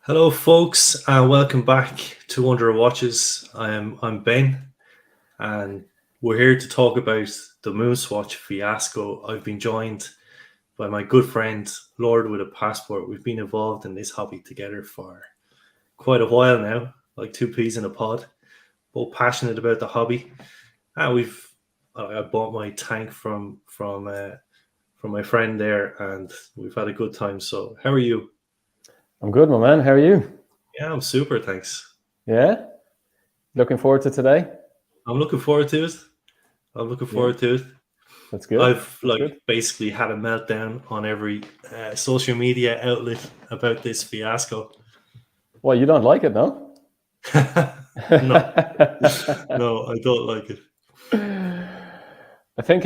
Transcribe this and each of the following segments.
Hello, folks, and welcome back to Under Watches. I'm Ben, and we're here to talk about the Moonswatch fiasco. I've been joined by my good friend Lord with a Passport. We've been involved in this hobby together for quite a while now, like two peas in a pod. Both passionate about the hobby, and I bought my tank from my friend there, and we've had a good time. So, how are you? I'm good, my man. How are you? Yeah, I'm super. Thanks. Yeah? Looking forward to today? I'm looking forward to it. I'm looking Yeah, forward to it. that's good. I've That's good. basically had a meltdown on every social media outlet about this fiasco. Well, you don't like it, no? No, no, I don't like it. I think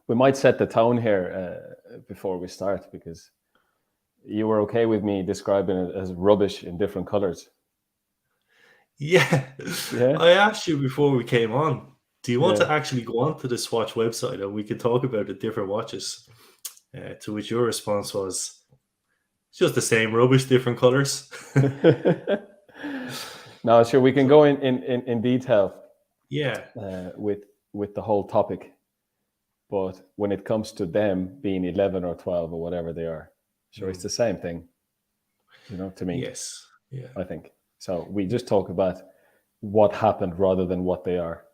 we might set the tone here before we start because you were okay with me describing it as rubbish in different colors. Yeah, Yeah? I asked you before we came on. Do you want Yeah. to actually go onto the Swatch website and we can talk about the different watches? To which your response was, "It's just the same rubbish, different colors." Now, sure, we can So go in detail yeah, with the whole topic. But when it comes to them being 11 or 12 or whatever they are, sure, it's the same thing, to me, yes, yeah. I think. So we just talk about what happened rather than what they are.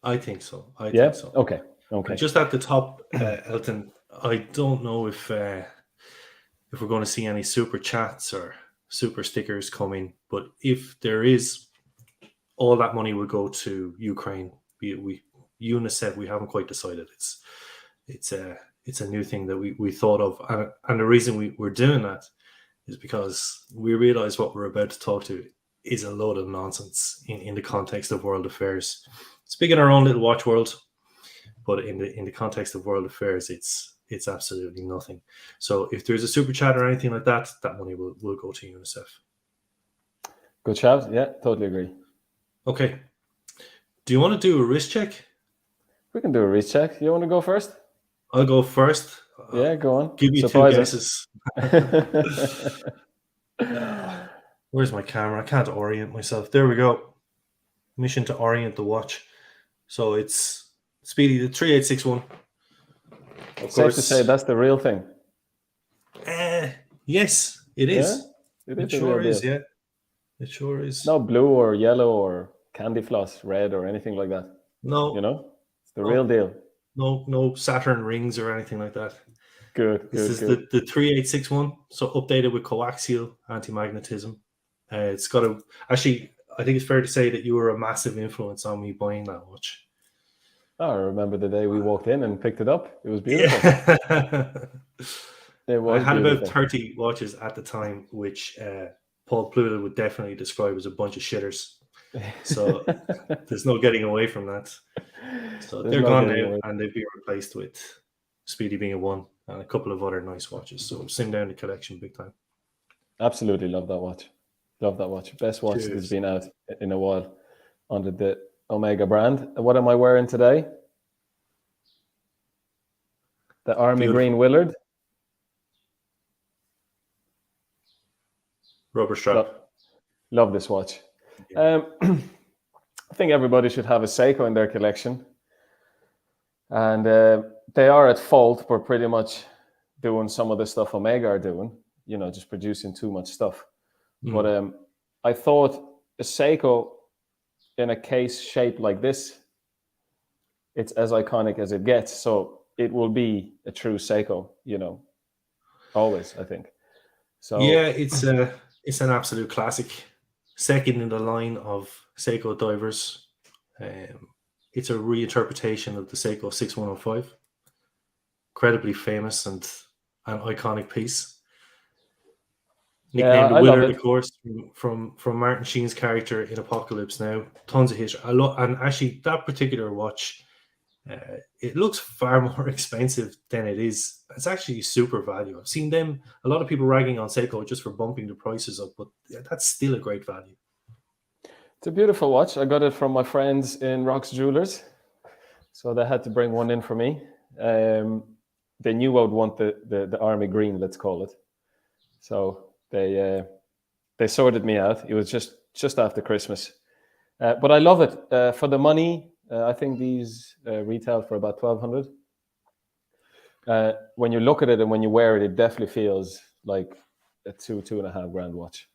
I think so. I Yeah? think so. Okay. And Okay. just at the top, Elton, I don't know if we're going to see any super chats or super stickers coming, but if there is, all that money will go to Ukraine. We UNICEF. We haven't quite decided. It's a new thing that we thought of, and the reason we're doing that is because we realize what we're about to talk to is a load of nonsense in the context of world affairs. Speaking our own little watch world, but in the context of world affairs, it's absolutely nothing. So if there's a super chat or anything like that, that money will go to UNICEF. Good shout. Yeah, totally agree. Okay. Do you want to do a wrist check? We can do a wrist check. You want to go first? I'll go first. Yeah, go on. Give me two Surprise us. guesses. Where's my camera? I can't orient myself. There we go. Mission to orient the watch. So it's Speedy, the 3861. Of Safe to course. say that's the real thing. Yes, it Yeah, is. it It is the sure real is, deal. yeah. It sure is. No blue or yellow or candy floss red or anything like that. No, It's the real deal. no Saturn rings or anything like that. Good. This is Good. the 3861, so updated with coaxial anti-magnetism. It's got a actually. I think it's fair to say that you were a massive influence on me buying that watch. Oh, I remember the day we walked in and picked it up. It was beautiful. Yeah. It was I had beautiful. about 30 watches at the time, which Paul Pluta would definitely describe as a bunch of shitters. So there's no getting away from that. So There's they're no gone getting now, away. and they've been replaced with Speedy being a one and a couple of other nice watches. So slim down the collection big time. Absolutely love that watch. Love that watch. Best watch that's Cheers. been out in a while under the Omega brand. What am I wearing today? The Army Beautiful. Green Willard. Rubber strap. Love this watch. Yeah. I think everybody should have a Seiko in their collection. And they are at fault for pretty much doing some of the stuff Omega are doing, just producing too much stuff. But I thought a Seiko in a case shaped like this, it's as iconic as it gets. So it will be a true Seiko, always, I think. So yeah, it's an absolute classic. Second in the line of Seiko divers. It's a reinterpretation of the Seiko 6105. Incredibly famous and an iconic piece. yeah, Nicknamed the I love Willard, it. of course, from Martin Sheen's character in Apocalypse Now. Tons of history. And actually, that particular watch, it looks far more expensive than it is. It's actually super value. I've seen them, a lot of people ragging on Seiko just for bumping the prices up, but that's still a great value. It's a beautiful watch. I got it from my friends in Rox Jewelers. So they had to bring one in for me. They knew I would want the Army Green, let's call it. So they They sorted me out. It was just after Christmas. But I love it. For the money, I think these retail for about 1,200. When you look at it and when you wear it, it definitely feels like a 2.5 grand watch.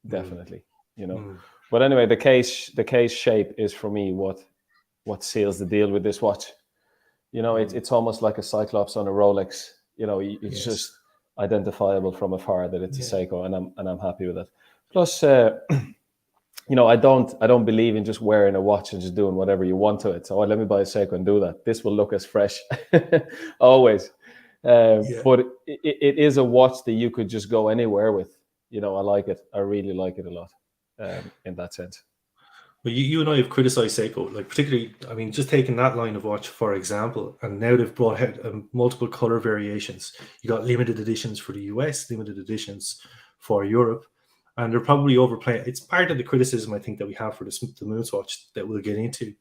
Definitely, you know. But anyway, the case shape is for me what seals the deal with this watch. You know, it's almost like a Cyclops on a Rolex. You know, it's just identifiable from afar that it's a Seiko, and I'm happy with that. Plus, you know, I don't believe in just wearing a watch and just doing whatever you want to it. So let me buy a Seiko and do that. This will look as fresh, always. But it is a watch that you could just go anywhere with. You know, I like it. I really like it a lot in that sense. Well, you and I have criticized Seiko, like particularly, I mean, just taking that line of watch, for example, and now they've brought out multiple color variations. You got limited editions for the US, limited editions for Europe, and they're probably overplaying. It's part of the criticism, I think, that we have for the Moonswatch that we'll get into.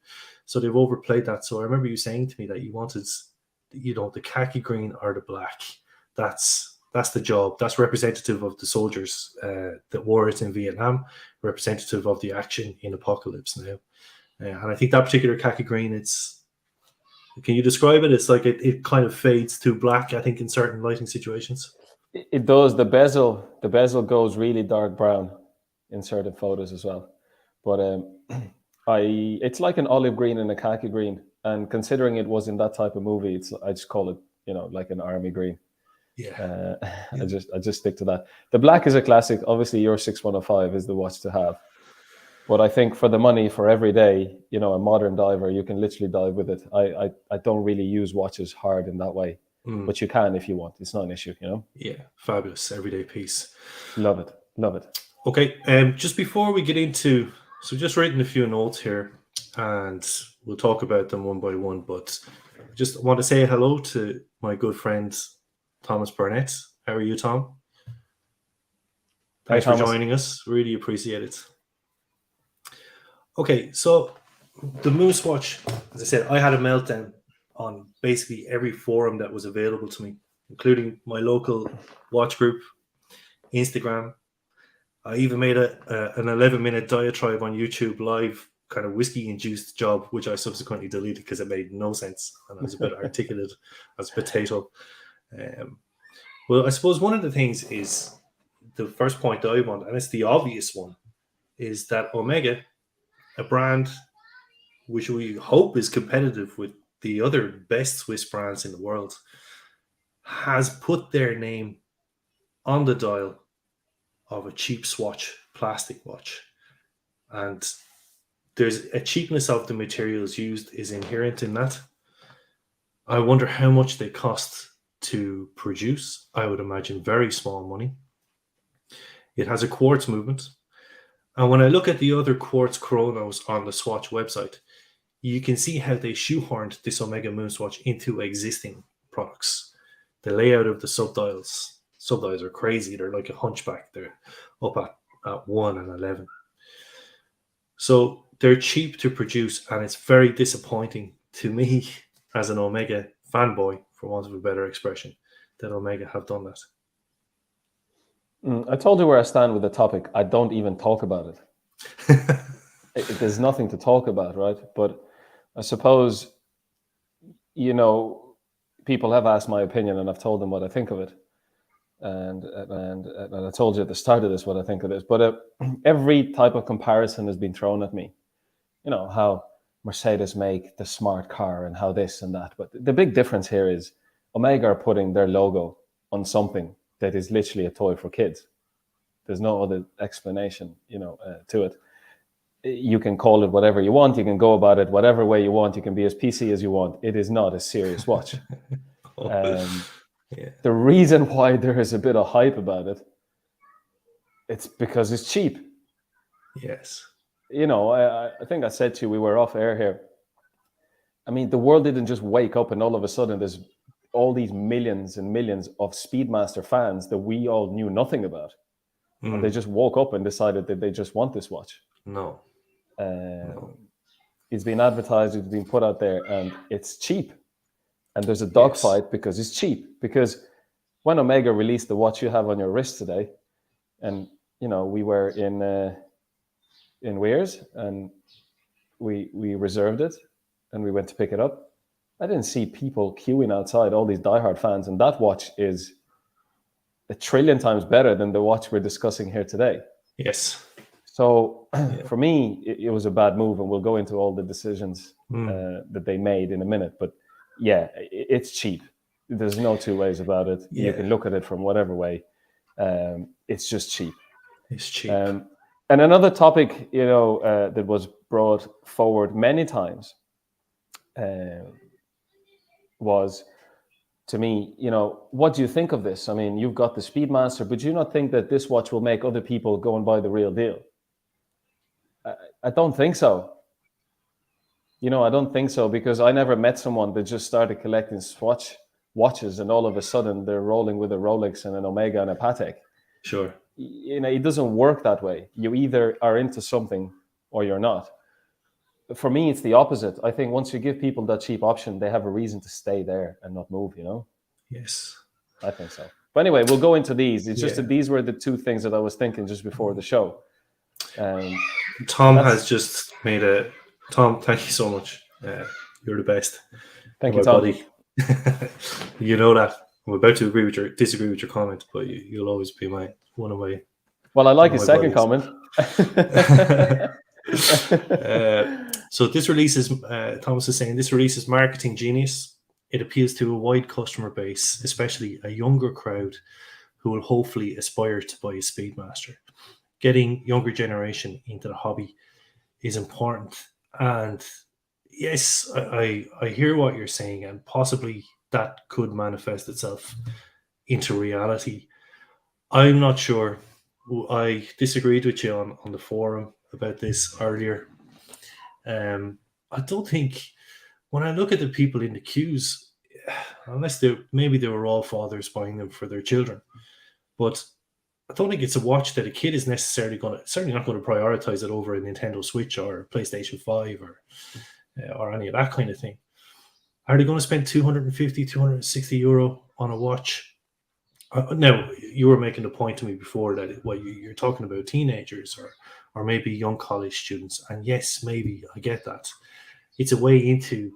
So they've overplayed that. So I remember you saying to me that you wanted, you know, the khaki green or the black. That's the job. That's representative of the soldiers that wore it in Vietnam, representative of the action in Apocalypse now. And I think that particular khaki green, can you describe it? It's like it kind of fades to black, I think, in certain lighting situations. It does. The bezel goes really dark brown in certain photos as well. But it's like an olive green and a khaki green. And considering it was in that type of movie, I just call it, you know, like an army green. Yeah. I just stick to that. The black is a classic. Obviously, your 6105 is the watch to have. But I think for the money, for every day, you know, a modern diver, you can literally dive with it. I don't really use watches hard in that way, but you can if you want. It's not an issue, you know. Yeah, fabulous everyday piece. Love it. Okay, just before we get into, so just writing a few notes here, and we'll talk about them one by one. But just want to say hello to my good friend Thomas Burnett. How are you, Tom? Thanks for joining us. Really appreciate it. Okay, so the Moonswatch, as I said, I had a meltdown on basically every forum that was available to me, including my local watch group, Instagram. I even made an 11-minute diatribe on YouTube live, kind of whiskey-induced job, which I subsequently deleted because it made no sense and I was a bit articulate as a potato. Well, I suppose one of the things is the first point that I want, and it's the obvious one, is that Omega, a brand which we hope is competitive with the other best Swiss brands in the world, has put their name on the dial of a cheap swatch, plastic watch. And there's a cheapness of the materials used is inherent in that. I wonder how much they cost to produce. I would imagine very small money. It has a quartz movement. And when I look at the other quartz chronos on the Swatch website, you can see how they shoehorned this Omega Moonswatch into existing products. The layout of the subdials are crazy. They're like a hunchback. They're up at 1 and 11. So they're cheap to produce, and it's very disappointing to me as an Omega fanboy, for want of a better expression, that Omega have done that. I told you where I stand with the topic. I don't even talk about it. There's nothing to talk about, right? But I suppose, you know, people have asked my opinion, and I've told them what I think of it. And I told you at the start of this what I think of this. But every type of comparison has been thrown at me. You know, how Mercedes make the smart car and how this and that. But the big difference here is Omega are putting their logo on something that is literally a toy for kids. There's no other explanation, you know, to it. You can call it whatever you want. You can go about it whatever way you want. You can be as PC as you want. It is not a serious watch. The reason why there is a bit of hype about it, it's because it's cheap. Yes. You know, I think I said to you, we were off air here. I mean, the world didn't just wake up and all of a sudden there's all these millions and millions of Speedmaster fans that we all knew nothing about. And they just woke up and decided that they just want this watch. No. It's been advertised, it's been put out there, and it's cheap. And there's a dogfight because it's cheap. Because when Omega released the watch you have on your wrist today, and we were in Weirs, and we reserved it, and we went to pick it up. I didn't see people queuing outside, all these diehard fans, and that watch is a trillion times better than the watch we're discussing here today. Yes. So for me, it was a bad move, and we'll go into all the decisions that they made in a minute. But yeah, it's cheap. There's no two ways about it. Yeah. You can look at it from whatever way. It's just cheap. It's cheap. And another topic, that was brought forward many times was, to me, what do you think of this? I mean, you've got the Speedmaster, but do you not think that this watch will make other people go and buy the real deal? I don't think so. I don't think so, because I never met someone that just started collecting Swatch watches and all of a sudden they're rolling with a Rolex and an Omega and a Patek. Sure. It doesn't work that way. You either are into something or you're not. For me, it's the opposite. I think once you give people that cheap option, they have a reason to stay there and not move, Yes. I think so. But anyway, we'll go into these. It's just that these were the two things that I was thinking just before the show. Tom has just made Tom, thank you so much. You're the best. Thank you, Tom. Buddy. You know that. I'm about to disagree with your comment, but you'll always be one of my. Well, I like his second comment. So this release is, Thomas is saying, this release is marketing genius. It appeals to a wide customer base, especially a younger crowd who will hopefully aspire to buy a Speedmaster. Getting younger generation into the hobby is important. And yes, I hear what you're saying, and possibly that could manifest itself into reality. I'm not sure. I disagreed with you on the forum about this earlier. I don't think, when I look at the people in the queues, unless maybe they were all fathers buying them for their children, but I don't think it's a watch that a kid is certainly not going to prioritize it over a Nintendo Switch or a PlayStation 5 or any of that kind of thing. Are they going to spend 250, 260 euro on a watch? Now, you were making the point to me before that you're talking about teenagers or maybe young college students. And yes, maybe I get that. It's a way into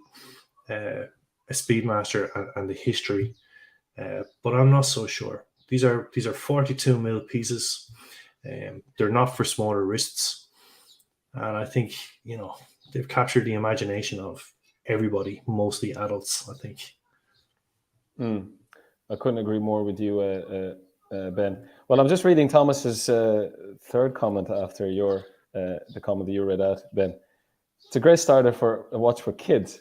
a Speedmaster and the history, but I'm not so sure. These are 42 mil pieces. They're not for smaller wrists, and I think they've captured the imagination of everybody, mostly adults, I think. I couldn't agree more with you, Ben. Well, I'm just reading Thomas's third comment after the comment that you read out, Ben. It's a great starter for a watch for kids.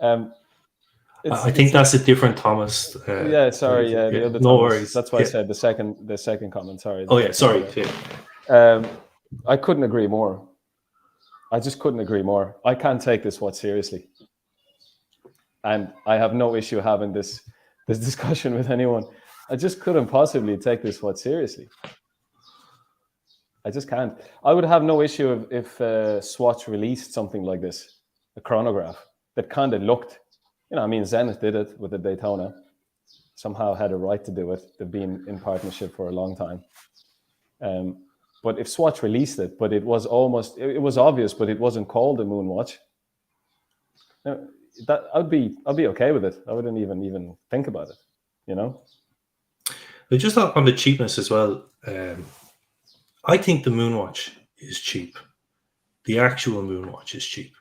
I think that's a different Thomas. The other Thomas. No worries. That's why I said the second comment. Sorry. Oh yeah, sorry. I couldn't agree more. I just couldn't agree more. I can't take this watch seriously, and I have no issue having this discussion with anyone. I just couldn't possibly take this watch seriously. I just can't. I would have no issue if Swatch released something like this, a chronograph that kind of looked. Zenith did it with the Daytona. Somehow had a right to do it. They've been in partnership for a long time. But if Swatch released it, but it was obvious, but it wasn't called a Moonwatch, that I'd be okay with it. I wouldn't even think about it, But just on the cheapness as well, I think the Moonwatch is cheap. The actual Moonwatch is cheap,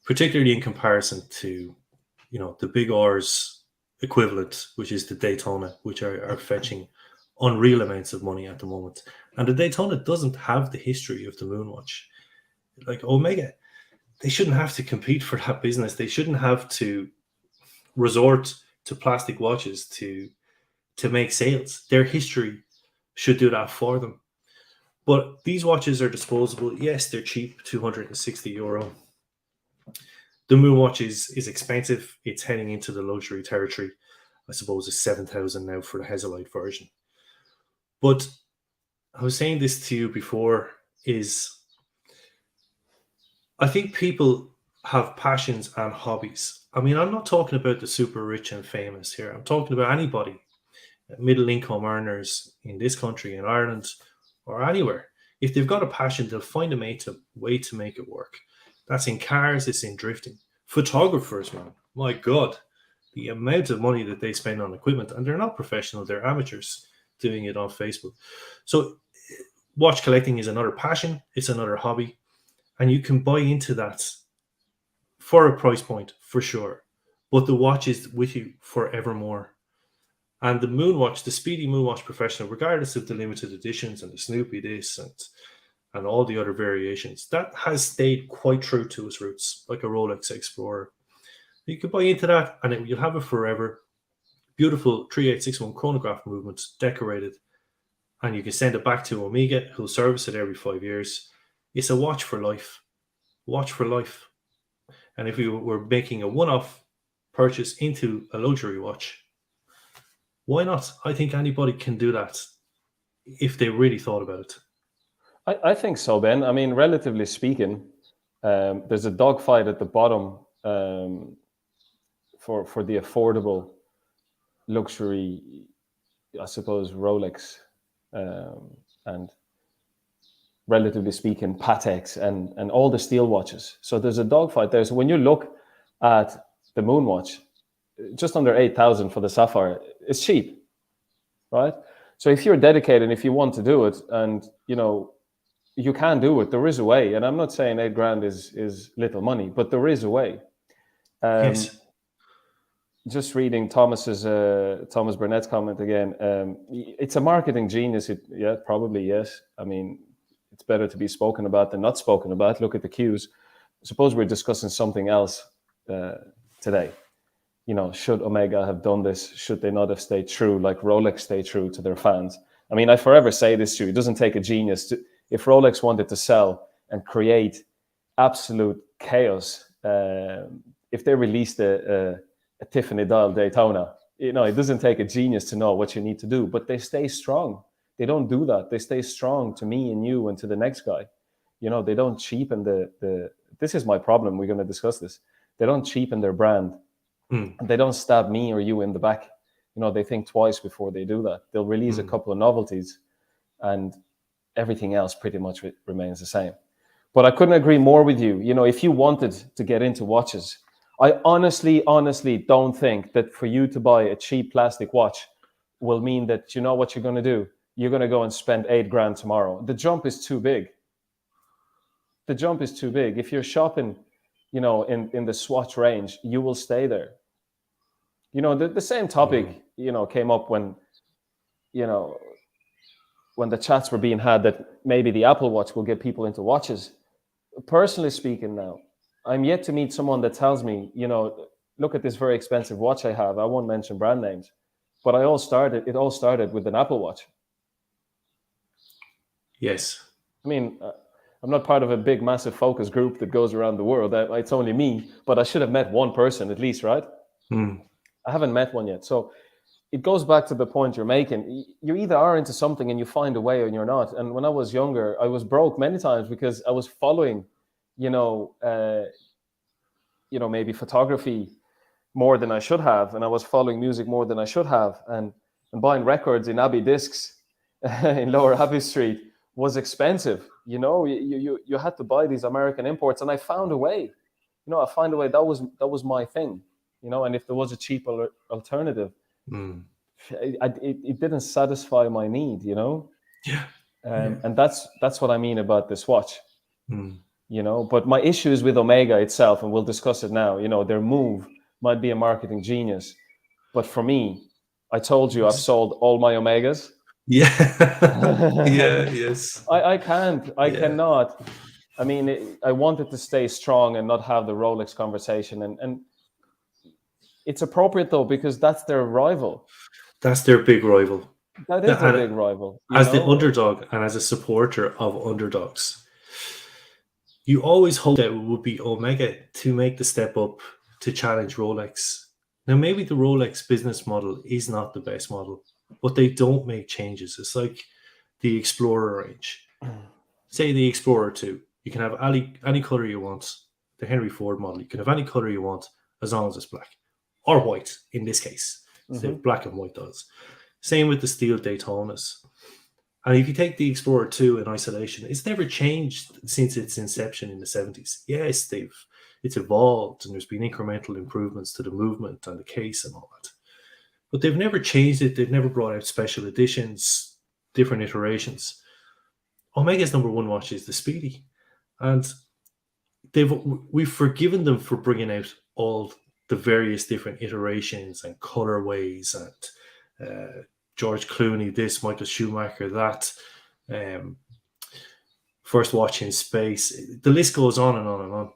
particularly in comparison to, the big R's equivalent, which is the Daytona, which are fetching unreal amounts of money at the moment. And the Daytona doesn't have the history of the Moonwatch. Like Omega, they shouldn't have to compete for that business. They shouldn't have to resort to plastic watches to make sales. Their history should do that for them. But these watches are disposable. Yes, they're cheap, 260 euro. The Moonwatch is expensive. It's heading into the luxury territory. I suppose it's 7,000 now for the Hesalite version. But I was saying this to you before, is I think people have passions and hobbies. I mean, I'm not talking about the super rich and famous here. I'm talking about anybody, middle income earners in this country, in Ireland, or anywhere. If they've got a passion, they'll find a way to make it work. That's in cars, it's in drifting. Photographers, man, my God, the amount of money that they spend on equipment, and they're not professional, they're amateurs doing it on Facebook. So watch collecting is another passion, it's another hobby, and you can buy into that for a price point, for sure. But the watch is with you forevermore. And the Moonwatch, the Speedy Moonwatch Professional, regardless of the limited editions and the Snoopy this and all the other variations, that has stayed quite true to its roots, like a Rolex Explorer. You could buy into that, and you'll have it forever. Beautiful 3861 chronograph movements, decorated, and you can send it back to Omega, who'll service it every 5 years. It's a watch for life. Watch for life. And if you were making a one-off purchase into a luxury watch, why not? I think anybody can do that if they really thought about it. I think so, Ben. I mean, relatively speaking, there's a dogfight at the bottom for the affordable luxury, I suppose, Rolex and relatively speaking, Pateks and all the steel watches. So there's a dogfight there. So when you look at the Moonwatch, just under 8,000 for the Sapphire, it's cheap, right? So if you're dedicated and if you want to do it, and you can do it, there is a way. And I'm not saying $8,000 is little money, but there is a way. Yes. Just reading Thomas Burnett's comment again. It's a marketing genius. Yeah, probably, yes. I mean, it's better to be spoken about than not spoken about. Look at the queues. Suppose we're discussing something else today. Should Omega have done this? Should they not have stayed true, like Rolex stayed true to their fans? I mean, I forever say this to you. It doesn't take a genius. If Rolex wanted to sell and create absolute chaos, if they released a Tiffany dial Daytona, it doesn't take a genius to know what you need to do, but they stay strong. They don't do that. They stay strong to me and you and to the next guy. They don't cheapen this is my problem. We're going to discuss this. They don't cheapen their brand. And they don't stab me or you in the back. They think twice before they do that. They'll release a couple of novelties and everything else pretty much remains the same. But I couldn't agree more with you. If you wanted to get into watches, I honestly don't think that for you to buy a cheap plastic watch will mean that you know what you're going to do. You're going to go and spend $8,000 tomorrow. The jump is too big. The jump is too big. If you're shopping, in the Swatch range, you will stay there. The same topic, came up when the chats were being had that maybe the Apple Watch will get people into watches. Personally speaking now, I'm yet to meet someone that tells me, look at this very expensive watch I have. I won't mention brand names, but it all started with an Apple Watch. Yes. I mean, I'm not part of a big, massive focus group that goes around the world. It's only me, but I should have met one person at least, right? I haven't met one yet. So it goes back to the point you're making. You either are into something and you find a way, or you're not. And when I was younger, I was broke many times because I was following, maybe photography more than I should have, and I was following music more than I should have, and buying records in Abbey Discs in Lower Abbey Street was expensive. You had to buy these American imports, and I found a way. That was my thing. And if there was a cheaper alternative, it didn't satisfy my need. Yeah. And that's what I mean about this watch. But my issue is with Omega itself, and we'll discuss it now. Their move might be a marketing genius, but for me, I told you I've sold all my Omegas. Yeah. Yes. I can't. I cannot. I mean, I wanted to stay strong and not have the Rolex conversation, and it's appropriate though, because that's their rival. That's their big rival. That is their big rival. As the underdog and as a supporter of underdogs, you always hope that it would be Omega to make the step up to challenge Rolex. Now, maybe the Rolex business model is not the best model, but they don't make changes. It's like the Explorer range. Say the Explorer 2. You can have any color you want. The Henry Ford model. You can have any color you want as long as it's black. Or white, in this case. So black and white does. Same with the steel Daytonas. And if you take the Explorer 2 in isolation, it's never changed since its inception in the 70s. Yes, it's evolved and there's been incremental improvements to the movement and the case and all that. But they've never changed it. They've never brought out special editions, different iterations. Omega's number one watch is the Speedy. And we've forgiven them for bringing out all the various different iterations and colorways and George Clooney this, Michael Schumacher that, first watch in space. The list goes on and on and on.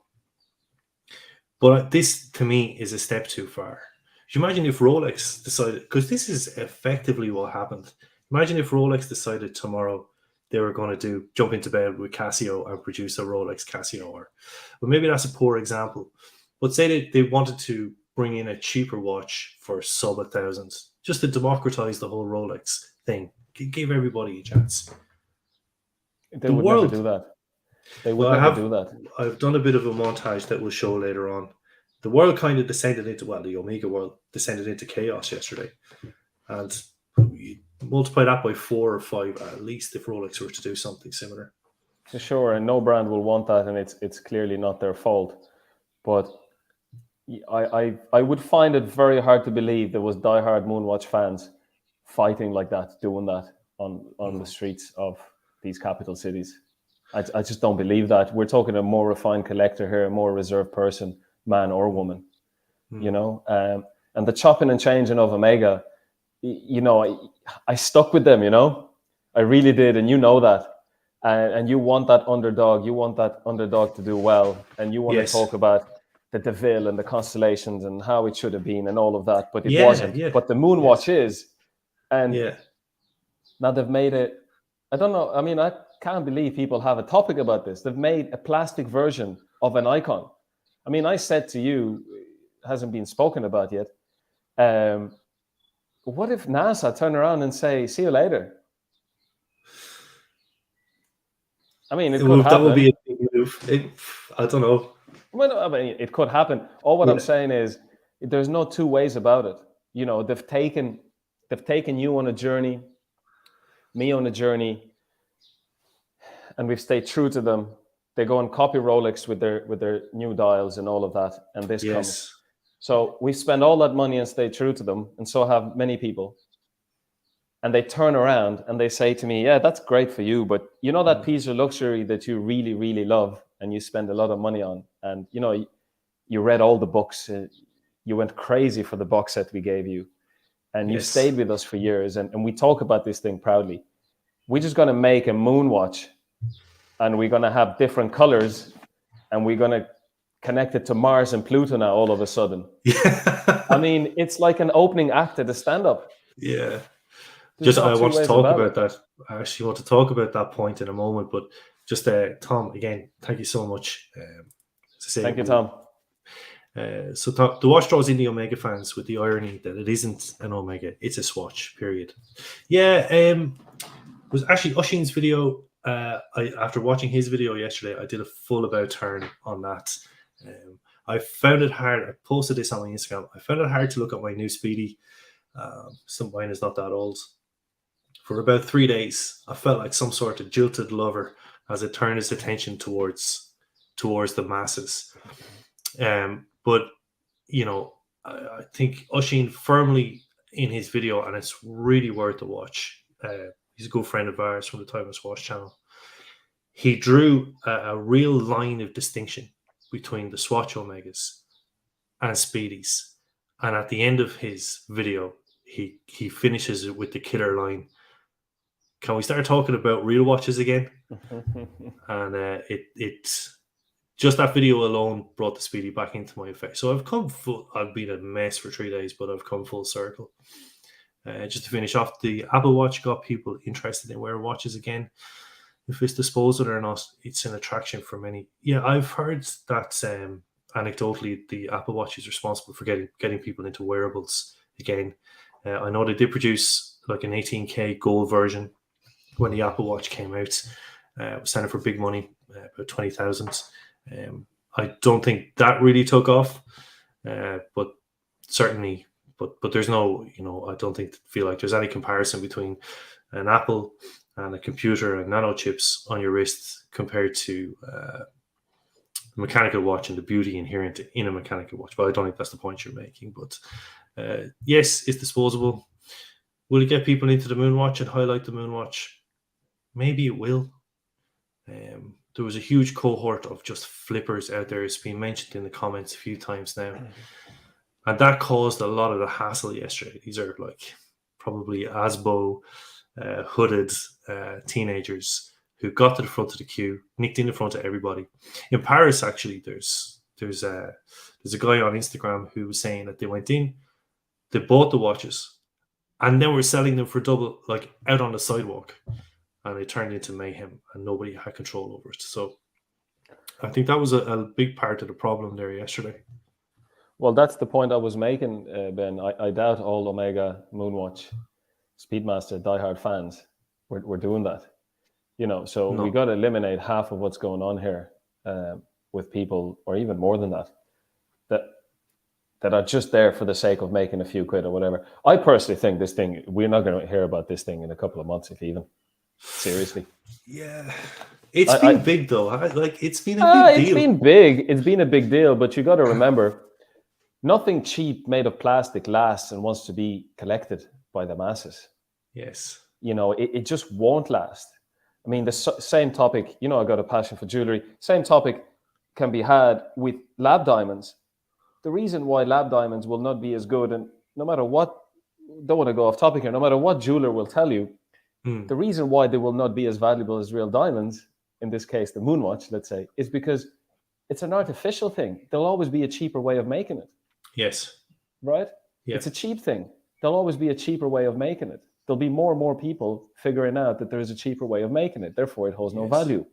But this, to me, is a step too far. Could you imagine if Rolex decided, because this is effectively what happened. Imagine if Rolex decided tomorrow they were going to jump into bed with Casio and produce a Rolex Casio. Well, maybe that's a poor example. But say they wanted to bring in a cheaper watch for sub $1,000, just to democratize the whole Rolex thing. Give everybody a chance. They would never do that. They would never do that. I've done a bit of a montage that we'll show later on. The world kind of descended into, the Omega world descended into chaos yesterday. And you multiply that by 4 or 5 at least if Rolex were to do something similar. For sure, and no brand will want that, and it's clearly not their fault. But I would find it very hard to believe there was diehard Moonwatch fans fighting like that, doing that on the streets of these capital cities. I just don't believe that. We're talking a more refined collector here, a more reserved person, man or woman, you know. And the chopping and changing of Omega, you know, I stuck with them, you know. I really did, and you know that. And you want that underdog. You want that underdog to do well, and you want to talk about the DeVille and the constellations and how it should have been and all of that, but it wasn't. Yeah. But the Moonwatch is, and now they've made it. I don't know. I mean, I can't believe people have a topic about this. They've made a plastic version of an icon. I mean, I said to you, it hasn't been spoken about yet. What if NASA turn around and say, "See you later"? I mean, it could happen. That would be a big move. I don't know. Well, I mean, it could happen. All what I'm saying is, there's no two ways about it. You know, they've taken you on a journey, me on a journey, and we've stayed true to them. They go and copy Rolex with their new dials and all of that, and this comes. So we spend all that money and stay true to them, and so have many people. And they turn around and they say to me, "Yeah, that's great for you, but you know that piece of luxury that you really, really love and you spend a lot of money on, and you know, you read all the books, you went crazy for the box set we gave you, and you stayed with us for years, and we talk about this thing proudly. We're just going to make a Moonwatch, and we're going to have different colors, and we're going to connect it to Mars and Pluto now all of a sudden." I mean, it's like an opening act at a stand-up. Yeah. I want to talk about that. I actually want to talk about that point in a moment, but just Tom, again, thank you so much. Thank you, Tom. So the watch draws in the Omega fans with the irony that it isn't an Omega, it's a Swatch, period. Yeah, it was actually Oshin's video. After watching his video yesterday, I did a full about turn on that. I found it hard. I posted this on my Instagram. I found it hard to look at my new Speedy. Mine is not that old. For about 3 days, I felt like some sort of jilted lover as it turned its attention towards the masses. But you know, I think Oshin firmly in his video, and it's really worth a watch. He's a good friend of ours from the Timeless Watch channel. He drew a real line of distinction between the Swatch Omegas and Speedies, and at the end of his video, he finishes it with the killer line. Can we start talking about real watches again? And it's just that video alone brought the Speedy back into my face. So I've been a mess for 3 days, but I've come full circle. Just to finish off, the Apple Watch got people interested in wearing watches again. If it's disposable or not, it's an attraction for many. Yeah, I've heard that anecdotally, the Apple Watch is responsible for getting people into wearables again. I know they did produce like an 18K gold version when the Apple Watch came out. It was selling for big money, about 20,000. I don't think that really took off, but certainly, but there's no, you know, I don't feel like there's any comparison between an Apple and a computer and nano chips on your wrist compared to a mechanical watch and the beauty inherent in a mechanical watch. But I don't think that's the point you're making. But yes, it's disposable. Will it get people into the Moonwatch and highlight the Moonwatch? Maybe it will. There was a huge cohort of just flippers out there. It's been mentioned in the comments a few times now. And that caused a lot of the hassle yesterday. These are like probably ASBO hooded teenagers who got to the front of the queue, nicked in the front of everybody. In Paris, actually, there's a guy on Instagram who was saying that they went in, they bought the watches, and then were selling them for double, like out on the sidewalk, and it turned into mayhem, and nobody had control over it. So I think that was a big part of the problem there yesterday. Well, that's the point I was making, Ben. I doubt all Omega Moonwatch Speedmaster diehard fans were doing that. So we got to eliminate half of what's going on here with people, or even more than that are just there for the sake of making a few quid or whatever. I personally think this thing, we're not going to hear about this thing in a couple of months, if even. Seriously. Yeah. It's been big, though. It's been a big deal. It's been big. It's been a big deal, but you got to remember, nothing cheap made of plastic lasts and wants to be collected by the masses. Yes. It just won't last. I mean, the same topic, I got a passion for jewelry. Same topic can be had with lab diamonds. The reason why lab diamonds will not be as good, and no matter what, don't want to go off topic here, no matter what jeweler will tell you, the reason why they will not be as valuable as real diamonds, in this case, the Moonwatch, let's say, is because it's an artificial thing. There'll always be a cheaper way of making it. Yes. Right? Yeah. It's a cheap thing. There'll always be a cheaper way of making it. There'll be more and more people figuring out that there is a cheaper way of making it. Therefore, it holds no value.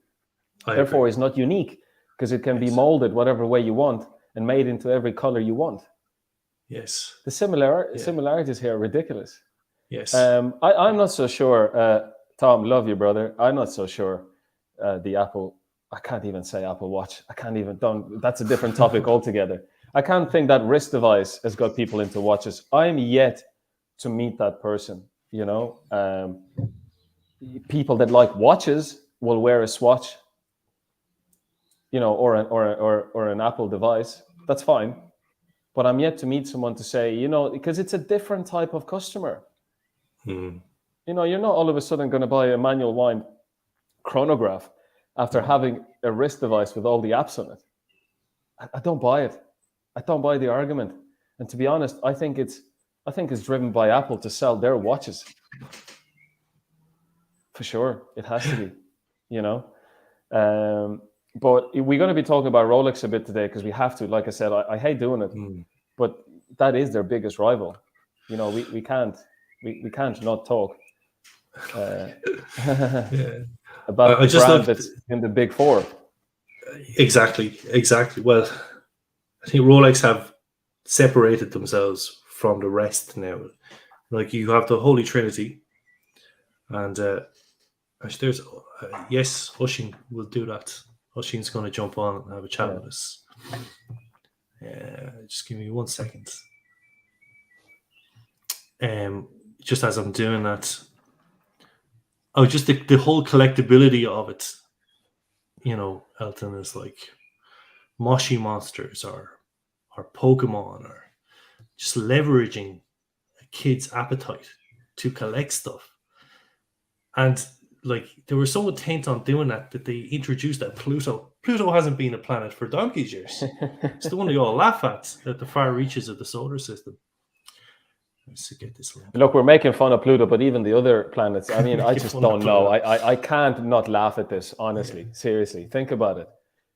Therefore, it's not unique, because it can be molded whatever way you want and made into every color you want. Yes. The similarities here are ridiculous. Yes. I'm not so sure. Tom, love you, brother. I'm not so sure the Apple, I can't even say Apple Watch. That's a different topic altogether. I can't think that wrist device has got people into watches. I'm yet to meet that person. People that like watches will wear a Swatch, or an Apple device. That's fine. But I'm yet to meet someone to say, because it's a different type of customer. You're not all of a sudden going to buy a manual wind chronograph after having a wrist device with all the apps on it. I don't buy it. I don't buy the argument. And to be honest, I think it's driven by Apple to sell their watches. For sure, it has to be. But we're going to be talking about Rolex a bit today, because we have to. Like I said, I hate doing it, but that is their biggest rival. We can't not talk about the brand that's in the big four. Exactly. Well, I think Rolex have separated themselves from the rest now. Like, you have the Holy Trinity, and actually there's yes, Oshin will do that. Oshin's going to jump on and have a chat with us. Just give me 1 second. Just as I'm doing that, just the whole collectibility of it. Elton is like Moshi Monsters or Pokemon, or just leveraging a kid's appetite to collect stuff. And like, they were so intent on doing that they introduced that Pluto. Pluto hasn't been a planet for donkey's years. It's the one we all laugh at the far reaches of the solar system. Let's get this link. Look, we're making fun of Pluto, but even the other planets, I mean, I just don't know. I can't not laugh at this, honestly. Seriously, think about it.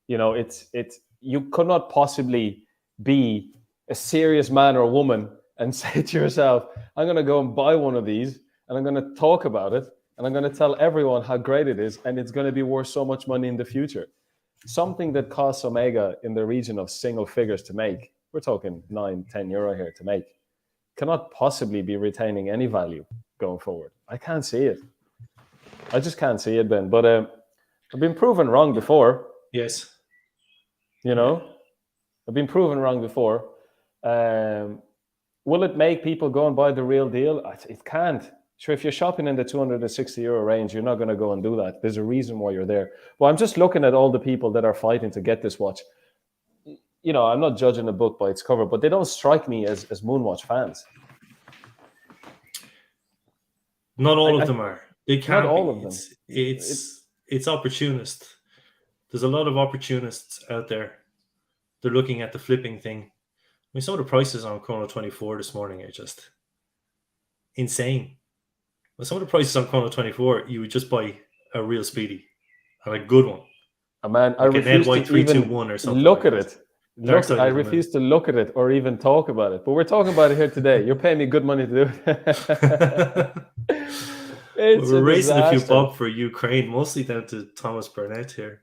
It's you could not possibly be a serious man or woman and say to yourself, I'm going to go and buy one of these, and I'm going to talk about it, and I'm going to tell everyone how great it is, and it's going to be worth so much money in the future. Something that costs Omega in the region of single figures to make, we're talking 9-10 euro here to make, cannot possibly be retaining any value going forward. I can't see it. I just can't see it, Ben. But I've been proven wrong before. Yes. I've been proven wrong before. Will it make people go and buy the real deal? It can't. Sure, if you're shopping in the €260 range, you're not going to go and do that. There's a reason why you're there. Well, I'm just looking at all the people that are fighting to get this watch. You know, I'm not judging a book by its cover, but they don't strike me as Moonwatch fans. Not all of them are. They can't Not all be. of them. It's opportunist. There's a lot of opportunists out there. They're looking at the flipping thing. I mean, some of the prices on Chrono 24 this morning are just insane. Well, some of the prices on Chrono 24, you would just buy a real speedy and a good one. Man, I refuse to even or something look like at that. it. I refuse to look at it or even talk about it. But we're talking about it here today. You're paying me good money to do it. We're raising a few bob for Ukraine, mostly down to Thomas Burnett here.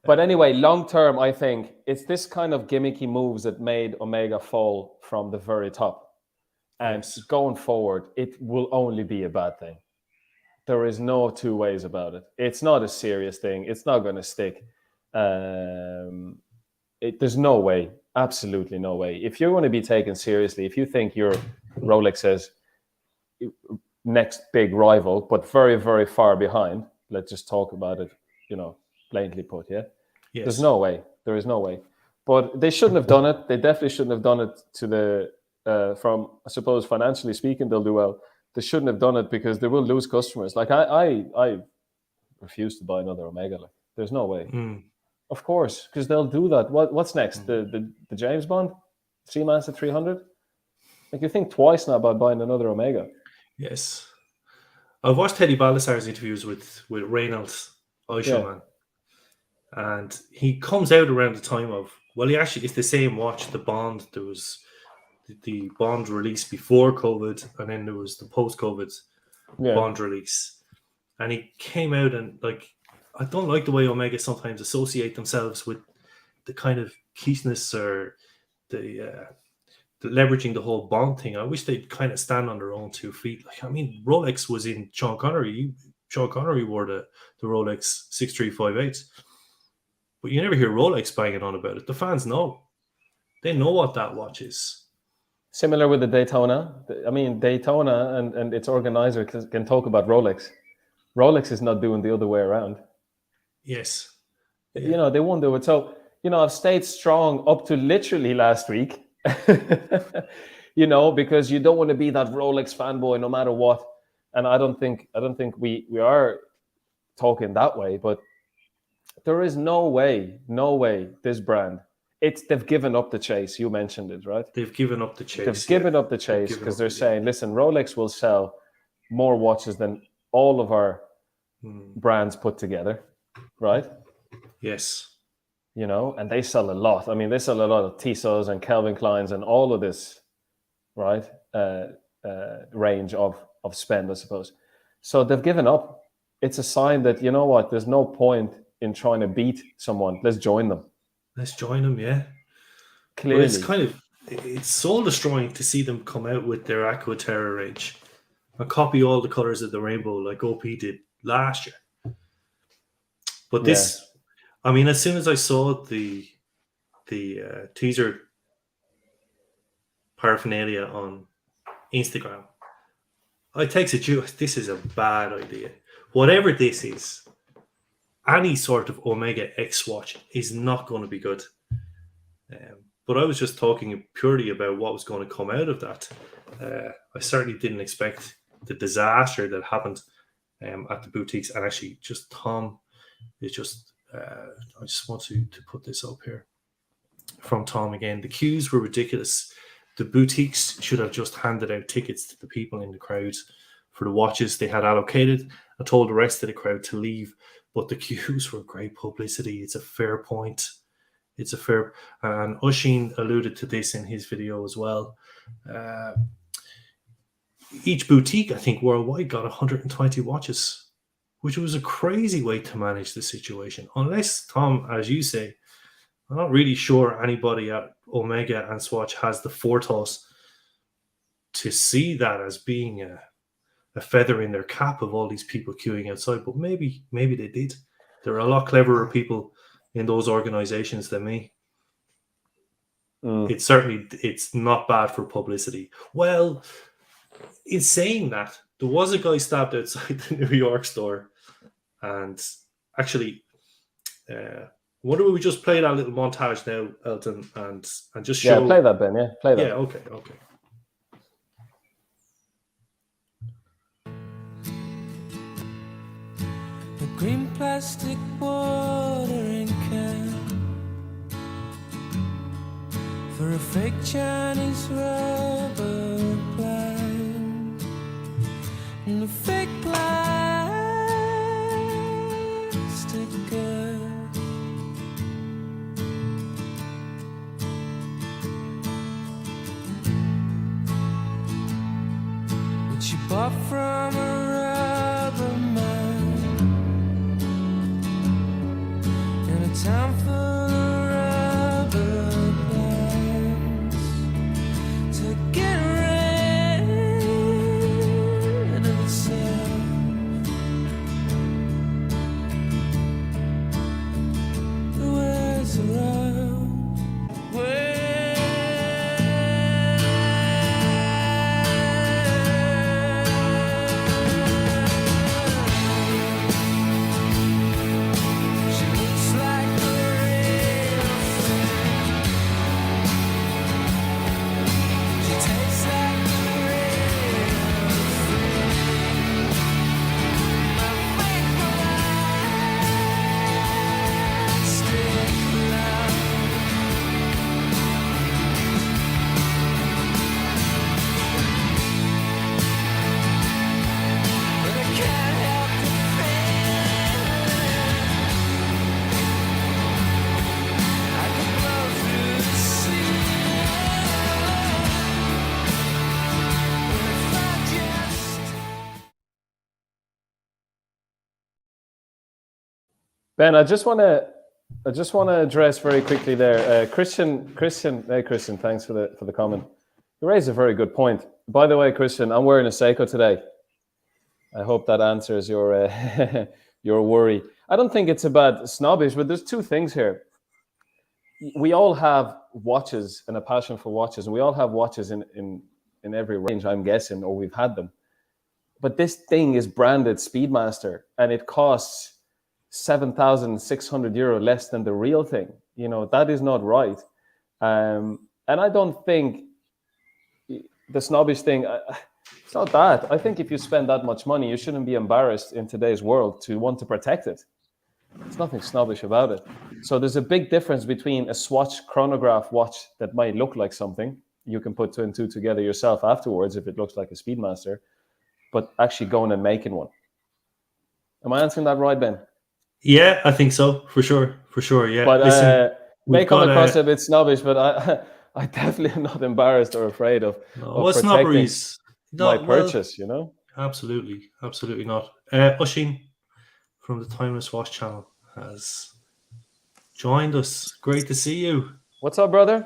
But anyway, long term, I think it's this kind of gimmicky moves that made Omega fall from the very top. And going forward, it will only be a bad thing. There is no two ways about it. It's not a serious thing. It's not going to stick. There's no way, absolutely no way. If you're going to be taken seriously, if you think you're Rolex's next big rival, but very, very far behind, let's just talk about it, you know, blatantly put, yeah? Yes. There's no way. There is no way. But they shouldn't have done it. They definitely shouldn't have done it to the, from, I suppose, financially speaking, they'll do well. They shouldn't have done it because they will lose customers. Like, I refuse to buy another Omega. Like, there's no way. Of course, because they'll do that. What's next? The James Bond? Seaman's at 300? Like, you think twice now about buying another Omega. Yes. I've watched Teddy Baldassar's interviews with Reynolds, Oishoman. And he comes out around the time of, well, he actually, it's the same watch, the Bond. There was the Bond release before COVID, and then there was the post-COVID Bond release. And he came out and, like, I don't like the way Omega sometimes associate themselves with the kind of keenness or the leveraging the whole Bond thing. I wish they'd kind of stand on their own 2 feet. Like, I mean, Rolex was in Sean Connery. Sean Connery wore the Rolex 6358. But you never hear Rolex banging on about it. The fans know. They know what that watch is. Similar with the Daytona. I mean, Daytona and its organizer can talk about Rolex. Rolex is not doing the other way around. Yes. Yeah. You know, they won't do it. So, you know, I've stayed strong up to literally last week. You know, because you don't want to be that Rolex fanboy no matter what. And I don't think we are talking that way, but there is no way this brand, they've given up the chase. You mentioned it, right? They've given up the chase. They've given up the chase because they're saying, listen, Rolex will sell more watches than all of our brands put together, right? Yes. You know, and they sell a lot. I mean, they sell a lot of Tissot's and Calvin Klein's and all of this, right? Range of spend, I suppose. So they've given up. It's a sign that, you know what, there's no point in trying to beat someone. Let's join them. Yeah. Clearly. But it's soul destroying to see them come out with their Aqua Terra range and copy all the colors of the rainbow like OP did last year. But this, I mean, as soon as I saw the teaser paraphernalia on Instagram, I texted you, this is a bad idea. Whatever this is, any sort of Omega X watch is not going to be good. But I was just talking purely about what was going to come out of that. I certainly didn't expect the disaster that happened at the boutiques. And actually, just Tom is just, I just want to put this up here from Tom again. The queues were ridiculous. The boutiques should have just handed out tickets to the people in the crowd for the watches they had allocated and told the rest of the crowd to leave. But the queues were great publicity. It's a fair point. And Oshin alluded to this in his video as well. Each boutique, I think, worldwide got 120 watches, which was a crazy way to manage the situation. Unless, Tom, as you say, I'm not really sure anybody at Omega and Swatch has the forethought to see that as being a feather in their cap of all these people queuing outside. But maybe they did. There are a lot cleverer people in those organizations than me. It's not bad for publicity. Well, in saying that, there was a guy stabbed outside the New York store, and actually, wonder if we just play that little montage now, Elton, and just show. Yeah, play that, Ben. Yeah, play that. Yeah, okay. The green plastic watering can for a fake Chinese rubber plant and a fake plastic girl. Which you bought from a rubber man in a town full of rubber plants to get rid of itself. The words around she looks like the real thing. She tastes like the real thing. My fake plastic love. But I can't help the feeling. I could blow through the ceiling. If I just Ben, I just want to address very quickly there, Christian. Hey, Christian, thanks for the comment. You raised a very good point. By the way, Christian, I'm wearing a Seiko today. I hope that answers your your worry. I don't think it's about snobbish, but there's two things here. We all have watches and a passion for watches, and we all have watches in every range, I'm guessing, or we've had them. But this thing is branded Speedmaster, and it costs €7,600 less than the real thing. You know, that is not right. And I don't think the snobbish thing, it's not that. I think if you spend that much money, you shouldn't be embarrassed in today's world to want to protect it. There's nothing snobbish about it. So there's a big difference between a Swatch chronograph watch that might look like something. You can put two and two together yourself afterwards if it looks like a Speedmaster, but actually going and making one. Am I answering that right, Ben? Yeah, I think so, for sure. Yeah. But Listen, may we've come got across a bit snobbish, but I definitely am not embarrassed or afraid of what's protecting snobberies? my purchase, you know? Absolutely not. Oshin from the Timeless Watch channel has joined us. Great to see you. What's up, brother?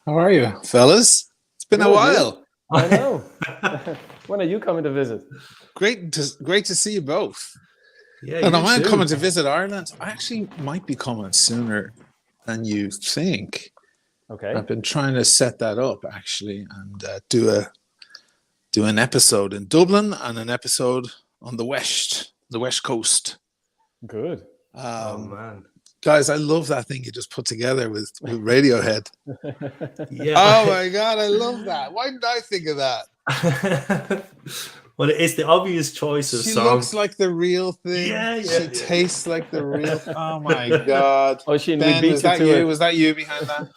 How are you, fellas? It's been a Good, while. I know. When are you coming to visit? Great to see you both. Yeah, And you I'm too. coming to visit Ireland. I actually might be coming sooner than you think. Okay. I've been trying to set that up actually, and do an episode in Dublin and an episode on the west coast. Good. Oh man. Guys, I love that thing you just put together with Radiohead. Yeah. Oh my god, I love that. Why didn't I think of that? Well, it's the obvious choice of She song. looks like the real thing. Yeah, She tastes like the real. Oh my god! Oshin, we Ben, beat was you that to you? it. Was that you behind that?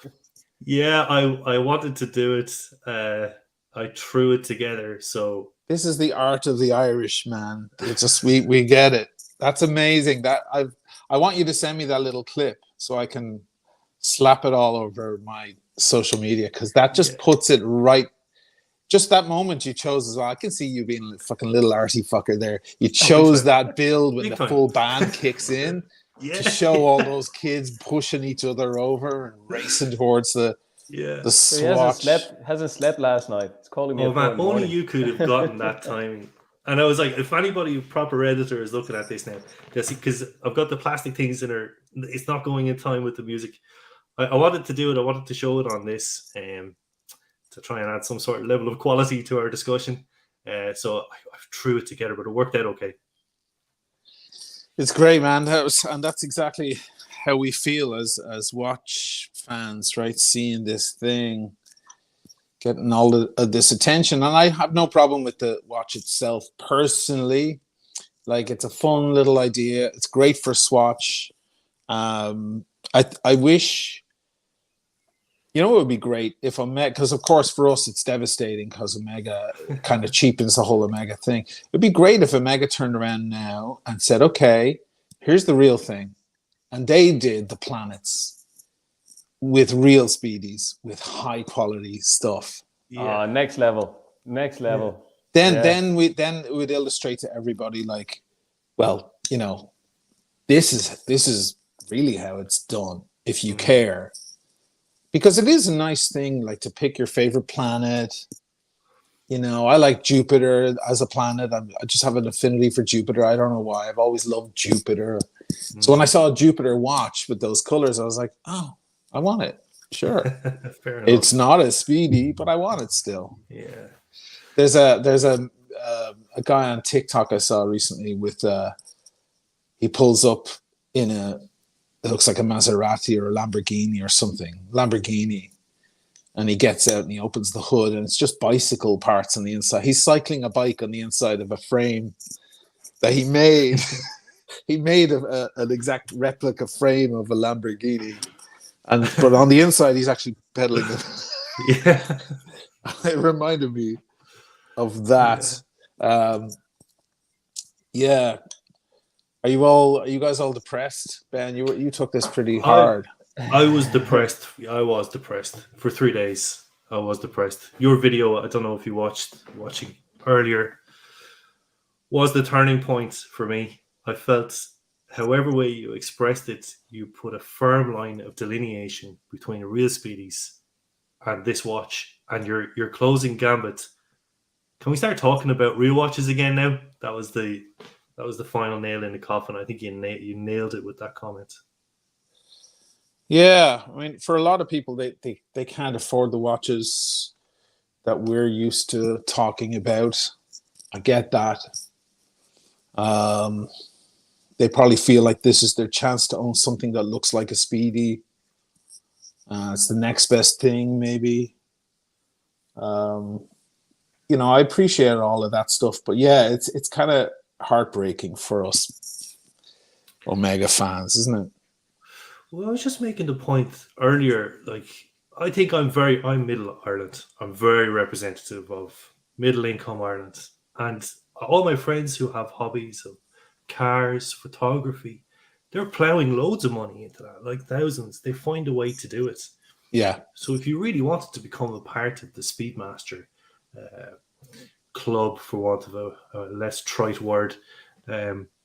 Yeah, I wanted to do it. I threw it together. So This is the art of the Irish, man. It's just we get it. That's amazing. That I want you to send me that little clip so I can slap it all over my social media, because that just puts it right. Just that moment you chose as well. I can see you being a fucking little arty fucker there. You chose that build when Big the time. full band kicks in yeah, to show all those kids pushing each other over and racing towards the So he Swatch. hasn't slept last night. It's calling me Oh at 4 man, in the only morning. you could have gotten that timing. And I was like, if anybody, proper editor, is looking at this now, because I've got the plastic things in her, it's not going in time with the music. I wanted to do it. I wanted to show it on this, to try and add some sort of level of quality to our discussion. So I threw it together, but it worked out okay. It's great, man. And that's exactly how we feel as watch fans, right? Seeing this thing, getting all this attention, and I have no problem with the watch itself personally. Like, it's a fun little idea. It's great for Swatch. I wish, you know, it would be great if Omega, because of course for us it's devastating because Omega kind of cheapens the whole Omega thing. It'd be great if Omega turned around now and said, okay, here's the real thing. And they did the planets with real speedies, with high quality stuff. Yeah. Next level. Then it would illustrate to everybody, like, well, you know, this is really how it's done if you care. Because it is a nice thing, like, to pick your favorite planet. You know, I like Jupiter as a planet. I just have an affinity for Jupiter. I don't know why. I've always loved Jupiter. So when I saw a Jupiter watch with those colors, I was like, oh, I want it. Sure. Fair enough. It's not as speedy, but I want it still. Yeah. There's a guy on TikTok I saw recently with he pulls up in it looks like a Maserati or a Lamborghini or something. Lamborghini. And he gets out and he opens the hood and it's just bicycle parts on the inside. He's cycling a bike on the inside of a frame that he made. He made an exact replica frame of a Lamborghini. But on the inside, he's actually pedaling it. Yeah. It reminded me of that. Yeah. Are you guys all depressed? Ben, you took this pretty hard. I was depressed. I was depressed for 3 days. I was depressed. Your video, I don't know if you watching earlier, was the turning point for me. I felt, however way you expressed it, you put a firm line of delineation between the real speedies and this watch, and your closing gambit. Can we start talking about real watches again now? That was the final nail in the coffin. I think you nailed it with that comment. Yeah, I mean, for a lot of people, they can't afford the watches that we're used to talking about. I get that. They probably feel like this is their chance to own something that looks like a Speedy. It's the next best thing, maybe. You know, I appreciate all of that stuff, but yeah, it's kind of heartbreaking for us Omega fans, isn't it? Well, I was just making the point earlier, like, I think I'm middle Ireland. I'm very representative of middle income Ireland. And all my friends who have hobbies of cars, photography, they're plowing loads of money into that, like thousands. They find a way to do it. Yeah. So if you really wanted to become a part of the Speedmaster club, for want of a less trite word,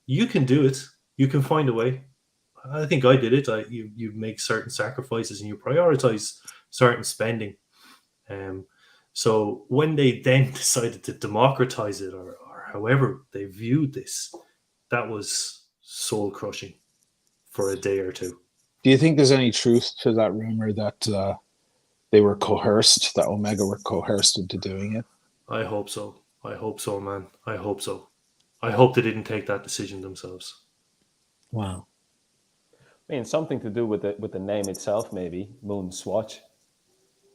you can do it. You can find a way. I think I did it. You make certain sacrifices and you prioritize certain spending. So when they then decided to democratize it, or however they viewed this, that was soul crushing for a day or two. Do you think there's any truth to that rumor that they were coerced, that Omega were coerced into doing it? I hope so. I hope so, man. I hope so. I hope they didn't take that decision themselves. Wow. I mean, something to do with the name itself, maybe. Moonswatch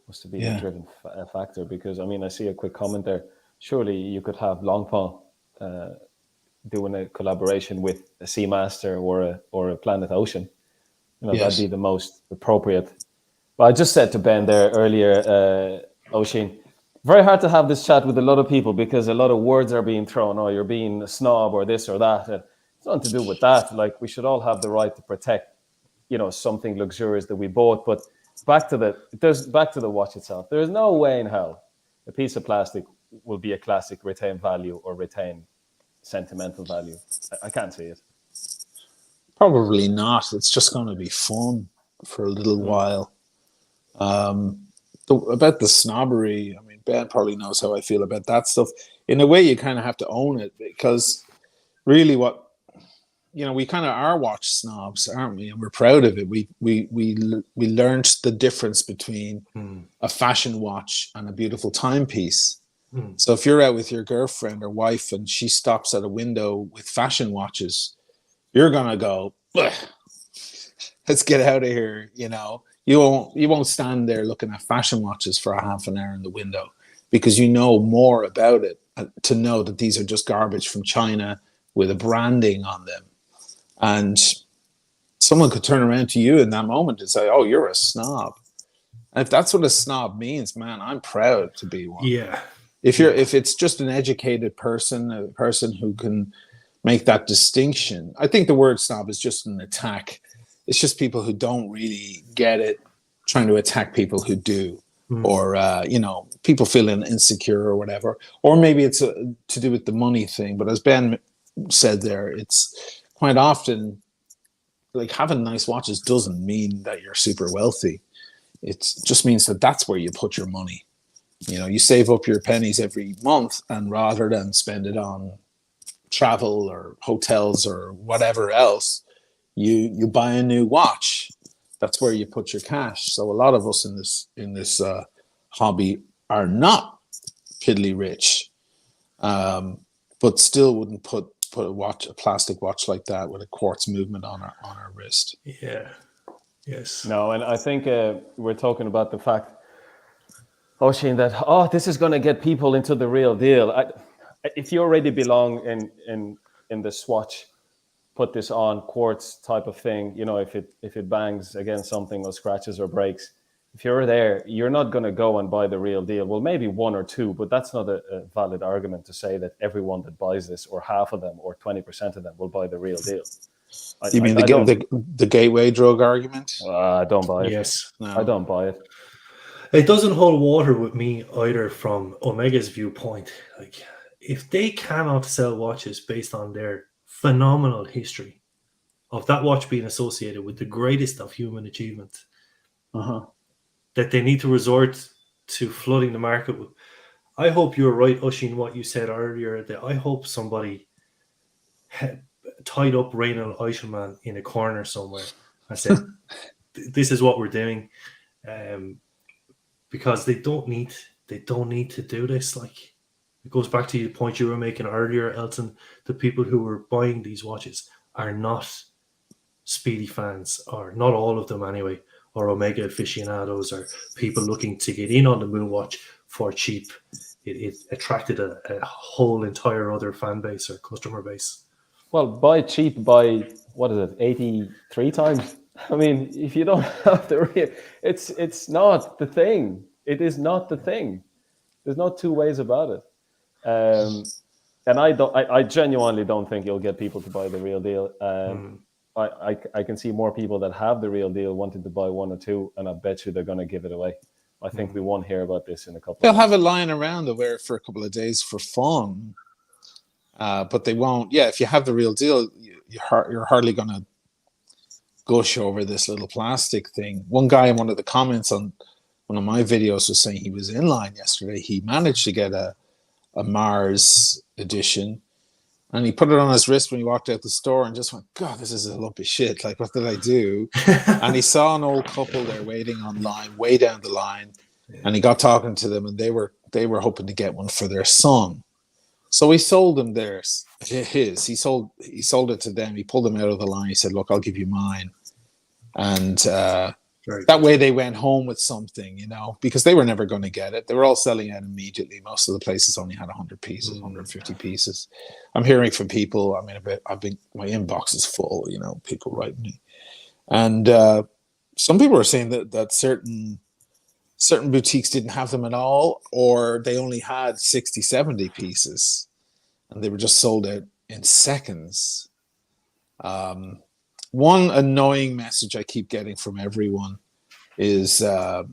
must have been a driven factor, because, I mean, I see a quick comment there. Surely you could have Longpont doing a collaboration with a Seamaster or a Planet Ocean. You know, that'd be the most appropriate. But I just said to Ben there earlier, Oisin, very hard to have this chat with a lot of people because a lot of words are being thrown. Oh, you're being a snob or this or that. It's nothing to do with that. Like, we should all have the right to protect, you know, something luxurious that we bought. But back to the watch itself. There is no way in hell a piece of plastic will be a classic, retain value or retain sentimental value. I can't see it. Probably not. It's just going to be fun for a little while. About the snobbery, I mean, Ben probably knows how I feel about that stuff. In a way, you kind of have to own it, because really we kind of are watch snobs, aren't we? And we're proud of it. We learned the difference between a fashion watch and a beautiful timepiece. So if you're out with your girlfriend or wife and she stops at a window with fashion watches, you're gonna go, "Ugh, let's get out of here." You know, you won't stand there looking at fashion watches for a half an hour in the window, because you know more about it to know that these are just garbage from China with a branding on them. And someone could turn around to you in that moment and say, "Oh, you're a snob." And if that's what a snob means, man, I'm proud to be one. Yeah. If it's just an educated person, a person who can make that distinction, I think the word snob is just an attack. It's just people who don't really get it trying to attack people who do, or people feeling insecure or whatever. Or maybe it's to do with the money thing. But as Ben said there, it's quite often like having nice watches doesn't mean that you're super wealthy. It just means that that's where you put your money. You know, you save up your pennies every month, and rather than spend it on travel or hotels or whatever else, you buy a new watch. That's where you put your cash. So a lot of us in this hobby are not piddly rich, but still wouldn't put a plastic watch like that with a quartz movement on our wrist. Yeah. Yes. No, and I think we're talking about the fact, Oisin, that this is going to get people into the real deal. If you already belong in the Swatch, put this on quartz type of thing, you know, if it bangs against something or scratches or breaks, if you're there, you're not going to go and buy the real deal. Well, maybe one or two, but that's not a valid argument to say that everyone that buys this, or half of them, or 20% of them, will buy the real deal. You mean the gateway drug argument? I don't buy it. Yes. No. I don't buy it. It doesn't hold water with me either from Omega's viewpoint. Like, if they cannot sell watches based on their phenomenal history of that watch being associated with the greatest of human achievement, that they need to resort to flooding the market with. I hope you're right, Oisin, what you said earlier, that I hope somebody tied up Reynald Eichelman in a corner somewhere and said, this is what we're doing. Because they don't need to do this. Like, it goes back to the point you were making earlier, Elton. The people who were buying these watches are not Speedy fans, or not all of them anyway, or Omega aficionados, or people looking to get in on the Moonwatch for cheap. It attracted a whole entire other fan base or customer base. Well, buy cheap by, what is it, 83 times? I mean, if you don't have the real, it's not the thing. It is not the thing. There's no two ways about it. And I genuinely don't think you'll get people to buy the real deal. I can see more people that have the real deal wanting to buy one or two, and I bet you they're going to give it away. I think we won't hear about this in a couple. They'll of months. have it lying around. They'll wear it for a couple of days for fun, but they won't. Yeah, if you have the real deal, you're hardly going to gush over this little plastic thing. One guy in one of the comments on one of my videos was saying he was in line yesterday. He managed to get a Mars edition, and he put it on his wrist when he walked out the store and just went, God, this is a lump of shit. Like, what did I do? And he saw an old couple there waiting online, way down the line. And he got talking to them, and they were hoping to get one for their son. So he sold them theirs, his. He sold it to them. He pulled them out of the line. He said, look, I'll give you mine. And that way they went home with something, you know, because they were never going to get it. They were all selling out immediately. Most of the places only had 100 pieces, 150 pieces. I'm hearing from people. I mean, my inbox is full, you know, people writing me. And some people are saying that certain boutiques didn't have them at all, or they only had 60, 70 pieces, and they were just sold out in seconds. One annoying message I keep getting from everyone is oh,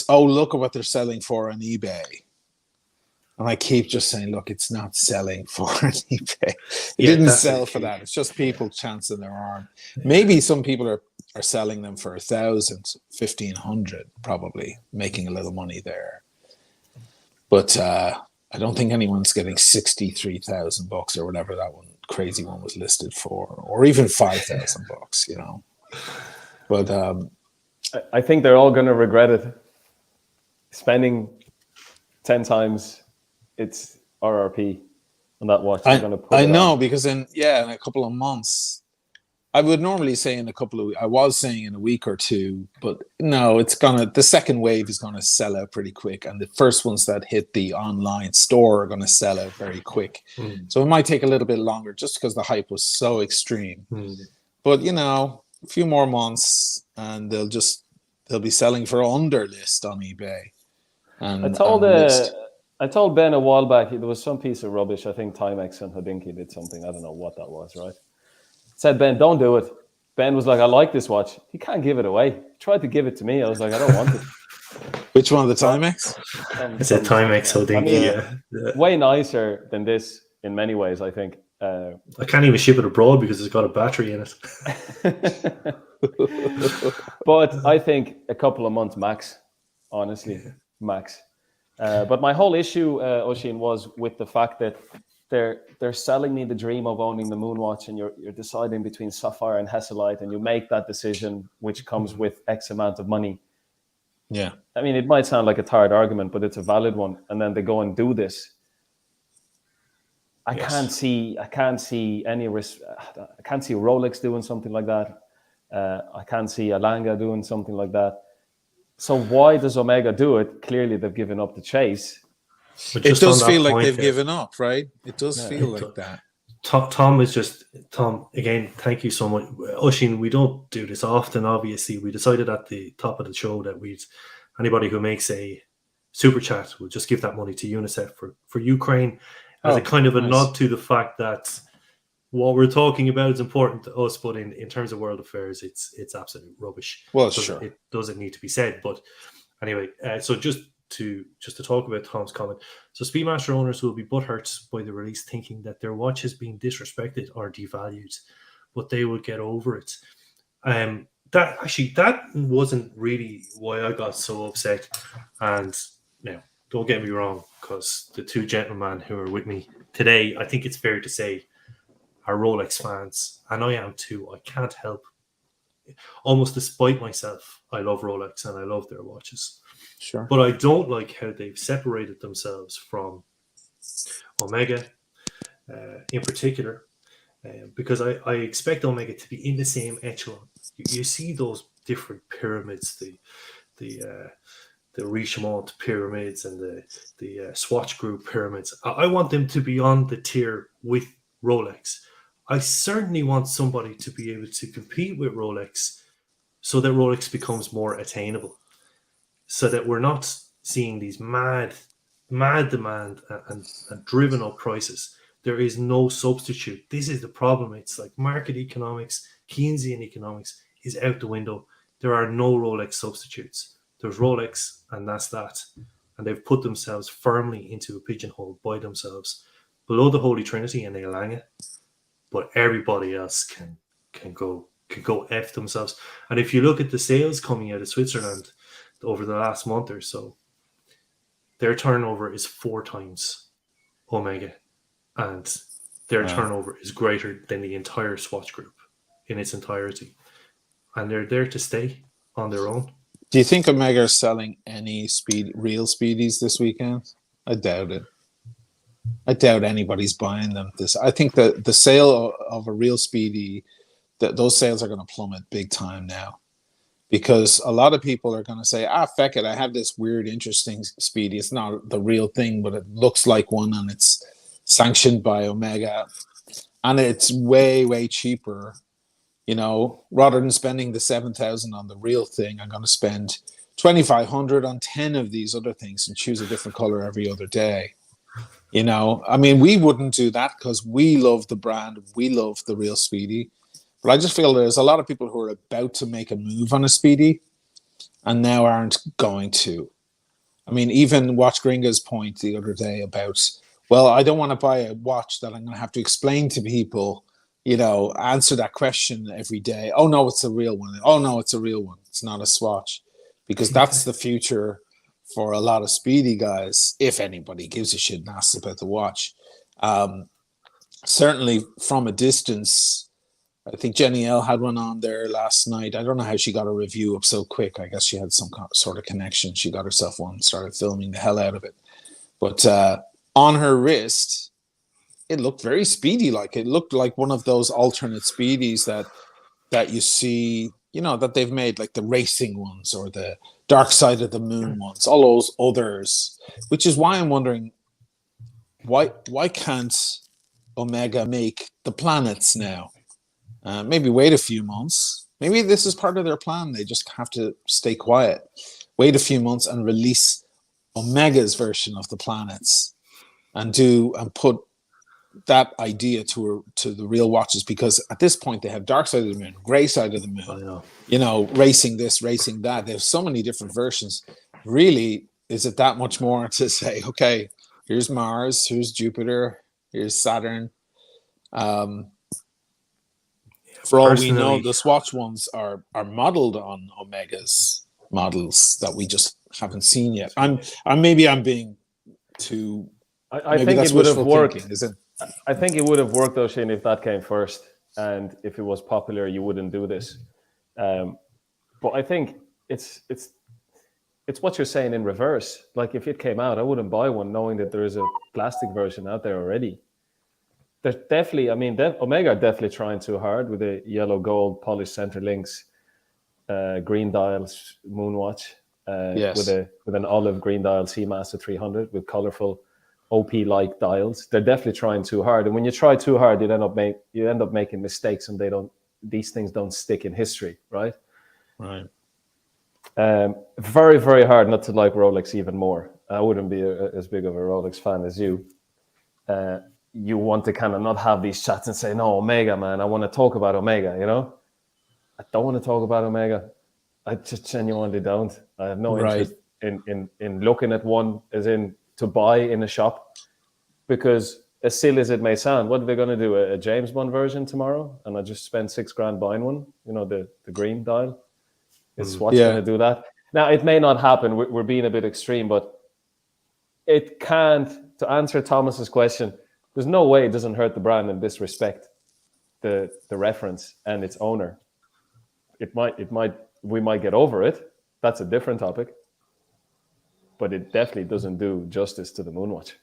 look at what they're selling for on eBay. And I keep just saying, look, it's not selling for on eBay. It didn't sell for that. It's just people chancing their arm. Maybe some people are selling them for 1,000, 1,500, probably making a little money there. But I don't think anyone's getting $63,000 or whatever that crazy one was listed for, or even $5,000, you know. But I think they're all going to regret it, spending 10 times its RRP on that watch. They're going to put I it know on. because in a couple of months, I would normally say in a couple of, I was saying in a week or two, but no, the second wave is gonna sell out pretty quick, and the first ones that hit the online store are gonna sell out very quick. So it might take a little bit longer just because the hype was so extreme. But a few more months, and they'll be selling for under list on eBay. And I told Ben a while back there was some piece of rubbish. I think Timex and Hodinkee did something. I don't know what that was, right? Said Ben, don't do it. Ben was like, I like this watch. He can't give it away. He tried to give it to me. I was like, I don't want it. Which one, the Timex? It's a Timex Hodinkee. Way nicer than this in many ways, I think. I can't even ship it abroad because it's got a battery in it. But I think a couple of months max, honestly, max. But my whole issue, Oisin, was with the fact that they're selling me the dream of owning the Moonwatch, and you're deciding between Sapphire and Hesselite, and you make that decision, which comes with X amount of money. Yeah. I mean, it might sound like a tired argument, but it's a valid one. And then they go and do this. I can't see any risk. I can't see Rolex doing something like that. I can't see Alanga doing something like that. So why does Omega do it? Clearly, they've given up the chase. It does feel like they've given up, right? It does feel like that. Tom, again, thank you so much. Oisin, we don't do this often, obviously. We decided at the top of the show that anybody who makes a super chat, we'll just give that money to UNICEF for Ukraine as a kind of a nod to the fact that what we're talking about is important to us, but in terms of world affairs, it's absolute rubbish. Well, sure. It doesn't need to be said. But anyway, so just to talk about Tom's comment. So Speedmaster owners will be butthurt by the release, thinking that their watch is being disrespected or devalued, but they will get over it. That wasn't really why I got so upset. And now, don't get me wrong, because the two gentlemen who are with me today, I think it's fair to say, are Rolex fans, and I am too. I can't help, almost despite myself, I love Rolex and I love their watches. Sure. But I don't like how they've separated themselves from Omega in particular, because I expect Omega to be in the same echelon. You see those different pyramids, the Richemont pyramids and the Swatch Group pyramids. I want them to be on the tier with Rolex. I certainly want somebody to be able to compete with Rolex so that Rolex becomes more attainable, so that we're not seeing these mad demand and driven up prices. There is no substitute. This is the problem. It's like market economics, Keynesian economics is out the window. There are no Rolex substitutes. There's Rolex, and that's that. And they've put themselves firmly into a pigeonhole by themselves below the Holy Trinity and the Alanga. But everybody else can go F themselves. And if you look at the sales coming out of Switzerland over the last month or so, their turnover is 4 times Omega, and their turnover is greater than the entire Swatch Group in its entirety. And they're there to stay on their own. Do you think Omega is selling any real speedies this weekend? I doubt it. I doubt anybody's buying them. I think that the sale of a real speedy, those sales are going to plummet big time now, because a lot of people are going to say, feck it, I have this weird, interesting speedy. It's not the real thing, but it looks like one, and it's sanctioned by Omega, and it's way, way cheaper. Rather than spending the 7,000 on the real thing, I'm going to spend 2,500 on 10 of these other things and choose a different color every other day. We wouldn't do that because we love the brand. We love the real speedy. But I just feel there's a lot of people who are about to make a move on a speedy and now aren't going to. Even Watch Gringa's point the other day about, well, I don't want to buy a watch that I'm going to have to explain to people, answer that question every day. Oh, no, it's a real one. Oh, no, it's a real one. It's not a Swatch. Because that's the future for a lot of speedy guys, if anybody gives a shit and asks about the watch. Certainly from a distance, I think Jenny L had one on there last night. I don't know how she got a review up so quick. I guess she had some sort of connection. She got herself one, started filming the hell out of it. But on her wrist, it looked very speedy. Like it looked like one of those alternate speedies that you see, that they've made, like the racing ones or the Dark Side of the Moon ones, all those others. Which is why I'm wondering, why can't Omega make the planets now? Maybe wait a few months. Maybe this is part of their plan. They just have to stay quiet, wait a few months, and release Omega's version of the planets, and put that idea to the real watches. Because at this point they have Dark Side of the Moon, Grey Side of the Moon, racing this, racing that. They have so many different versions. Really, is it that much more to say, okay, here's Mars, here's Jupiter, here's Saturn? For all we know, the Swatch ones are modeled on Omega's models that we just haven't seen yet. Maybe I'm being too. I think it would have worked. I think it would have worked though, Shane, if that came first, and if it was popular, you wouldn't do this. But I think it's what you're saying in reverse. Like if it came out, I wouldn't buy one, knowing that there is a plastic version out there already. There's definitely, Omega are definitely trying too hard with the yellow gold polished center links, green dials Moonwatch, with an olive green dial Seamaster 300 with colorful OP-like dials. They're definitely trying too hard, and when you try too hard, you end up making mistakes, and these things don't stick in history, right? Right. Very, very hard not to like Rolex even more. I wouldn't be as big of a Rolex fan as you. You want to kind of not have these chats and say, no, Omega, man, I want to talk about Omega, I don't want to talk about Omega. I just genuinely don't. I have no interest in looking at one as in to buy in a shop, because as silly as it may sound, what are they going to do? A James Bond version tomorrow? And I just spend $6,000 buying one, the green dial? Is Swatch going to do that? Now, it may not happen. We're being a bit extreme, but it can't. To answer Thomas's question, there's no way it doesn't hurt the brand and disrespect the reference and its owner. We might get over it. That's a different topic. But it definitely doesn't do justice to the Moonwatch.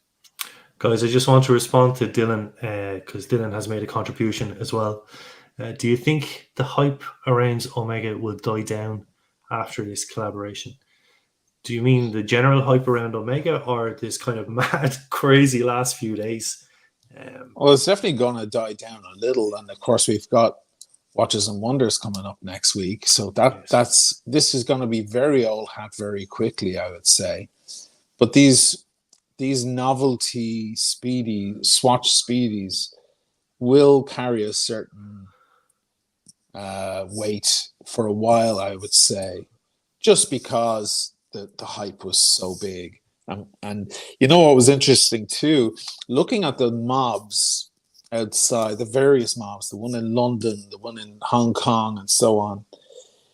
Guys, I just want to respond to Dylan, because Dylan has made a contribution as well. Do you think the hype around Omega will die down after this collaboration? Do you mean the general hype around Omega, or this kind of mad, crazy last few days? Well, it's definitely going to die down a little, and of course we've got Watches and Wonders coming up next week, so this is going to be very old hat very quickly, I would say. But these novelty Swatch speedies will carry a certain weight for a while, I would say, just because the hype was so big. And what was interesting too, looking at the mobs outside, the various mobs, the one in London, the one in Hong Kong, and so on,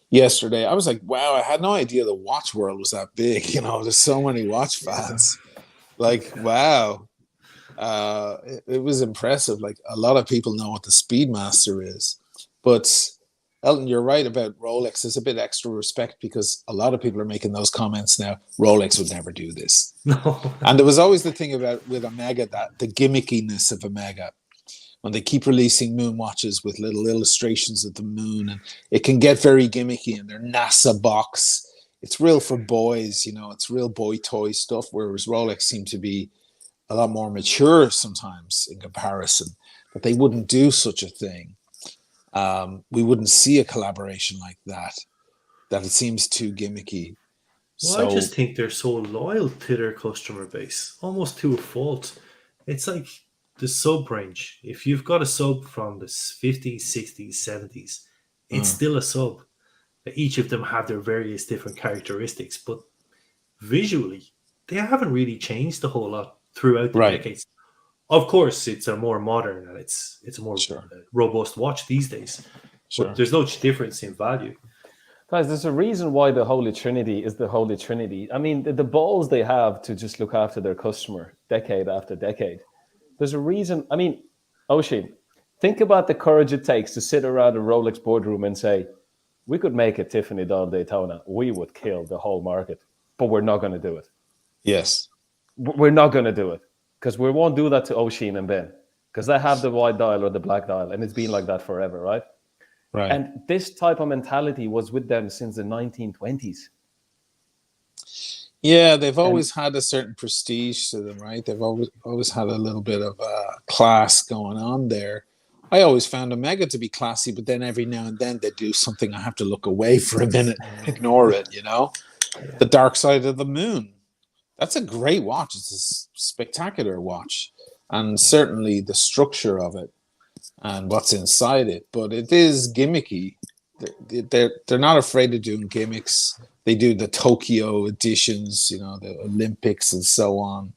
yesterday, I was like, wow, I had no idea the watch world was that big. There's so many watch fans. Like, wow. It was impressive. Like, a lot of people know what the Speedmaster is. But Elton, you're right about Rolex. There's a bit extra respect because a lot of people are making those comments now. Rolex would never do this. No. And there was always the thing with Omega, that the gimmickiness of Omega, when they keep releasing moon watches with little illustrations of the moon, and it can get very gimmicky in their NASA box. It's real for boys, it's real boy toy stuff, whereas Rolex seemed to be a lot more mature sometimes in comparison, but they wouldn't do such a thing. We wouldn't see a collaboration like that it seems too gimmicky. Well, I just think they're so loyal to their customer base, almost to a fault. It's like the sub range. If you've got a sub from the 50s, 60s, 70s, it's still a sub. Each of them have their various different characteristics, but visually, they haven't really changed a whole lot throughout the decades. Of course, it's a more modern and it's a more robust watch these days. But there's no difference in value. Guys, there's a reason why the Holy Trinity is the Holy Trinity. I mean, the balls they have to just look after their customer decade after decade. There's a reason. I mean, Oisin, think about the courage it takes to sit around a Rolex boardroom and say, we could make a Tiffany Dawn Daytona. We would kill the whole market, but we're not going to do it. Yes. we're not going to do it because we won't do that to Oisin and Ben because they have the white dial or the black dial, and it's been like that forever, right? Right. And this type of mentality was with them since the 1920s. Yeah, they've always had a certain prestige to them, right? They've always had a little bit of class going on there. I always found Omega to be classy, but then every now and then they do something I have to look away for a minute and ignore it, you know? The Dark Side of the Moon. That's a great watch. It's a spectacular watch. And certainly the structure of it and what's inside it. But it is gimmicky. They're not afraid of doing gimmicks. They do the Tokyo editions, you know, the Olympics and so on.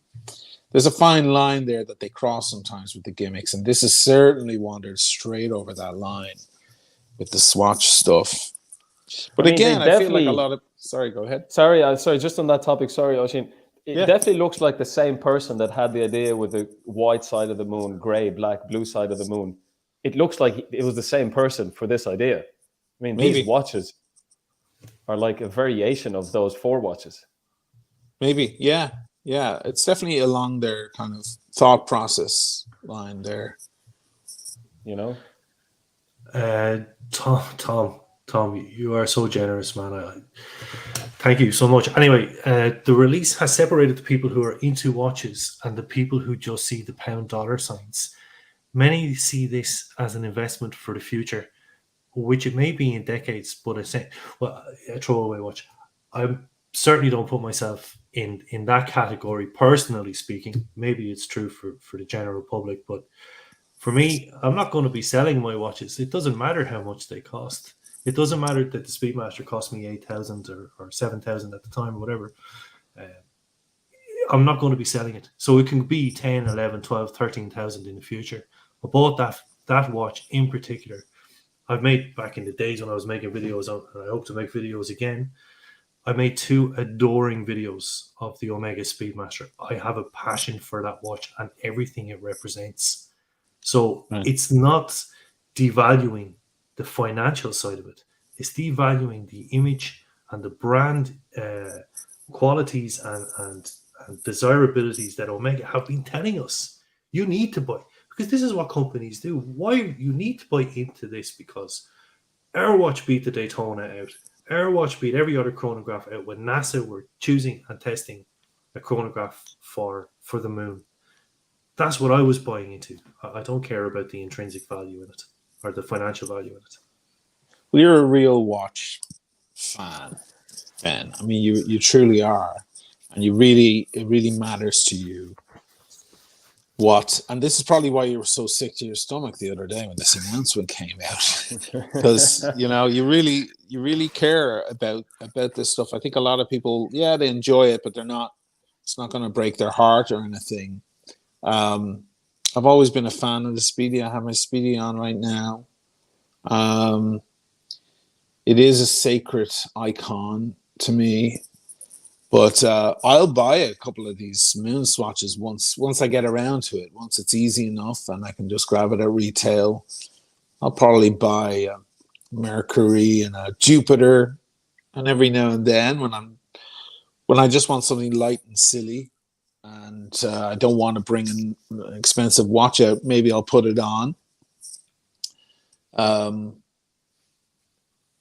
There's a fine line there that they cross sometimes with the gimmicks, and this has certainly wandered straight over that line with the Swatch stuff. But again, I feel like a lot of... Sorry, go ahead. Sorry, just on that topic, sorry, Oisin. It definitely looks like the same person that had the idea with the white side of the moon, gray, black, blue side of the moon. It looks like it was the same person for this idea. I mean, these watches are like a variation of those 4 watches. Maybe, yeah. Yeah, it's definitely along their kind of thought process line there. You know? Tom, you are so generous, man. Thank you so much. Anyway, the release has separated the people who are into watches and the people who just see the pound dollar signs. Many see this as an investment for the future, which it may be in decades, but a throwaway watch. I certainly don't put myself in that category, personally speaking. Maybe it's true for the general public, but for me, I'm not going to be selling my watches. It doesn't matter how much they cost. It doesn't matter that the Speedmaster cost me 8,000 or 7,000 at the time or whatever. I'm not going to be selling it. So it can be 10, 11, 12, 13,000 in the future. I bought that watch in particular. I've made, back in the days when I was making videos, and I hope to make videos again, I made 2 adoring videos of the Omega Speedmaster. I have a passion for that watch and everything it represents. So It's not devaluing the financial side of it. It's devaluing the image and the brand qualities and desirabilities that Omega have been telling us you need to buy. Because this is what companies do. Why you need to buy into this? Because our watch beat the Daytona out. Our watch beat every other chronograph out when NASA were choosing and testing a chronograph for the moon. That's what I was buying into. I don't care about the intrinsic value in it or the financial value in it. Well, you're a real watch fan, Ben. I mean, you truly are, and it really matters to you. And this is probably why you were so sick to your stomach the other day when this announcement came out, because you know you really care about this stuff. I think a lot of people, they enjoy it, but it's not going to break their heart or anything. I've always been a fan of the Speedy. I have my Speedy on right now. It is a sacred icon to me. But I'll buy a couple of these Moonswatches once I get around to it. Once it's easy enough and I can just grab it at retail, I'll probably buy a Mercury and a Jupiter. And every now and then, when I just want something light and silly, and I don't want to bring an expensive watch out, maybe I'll put it on.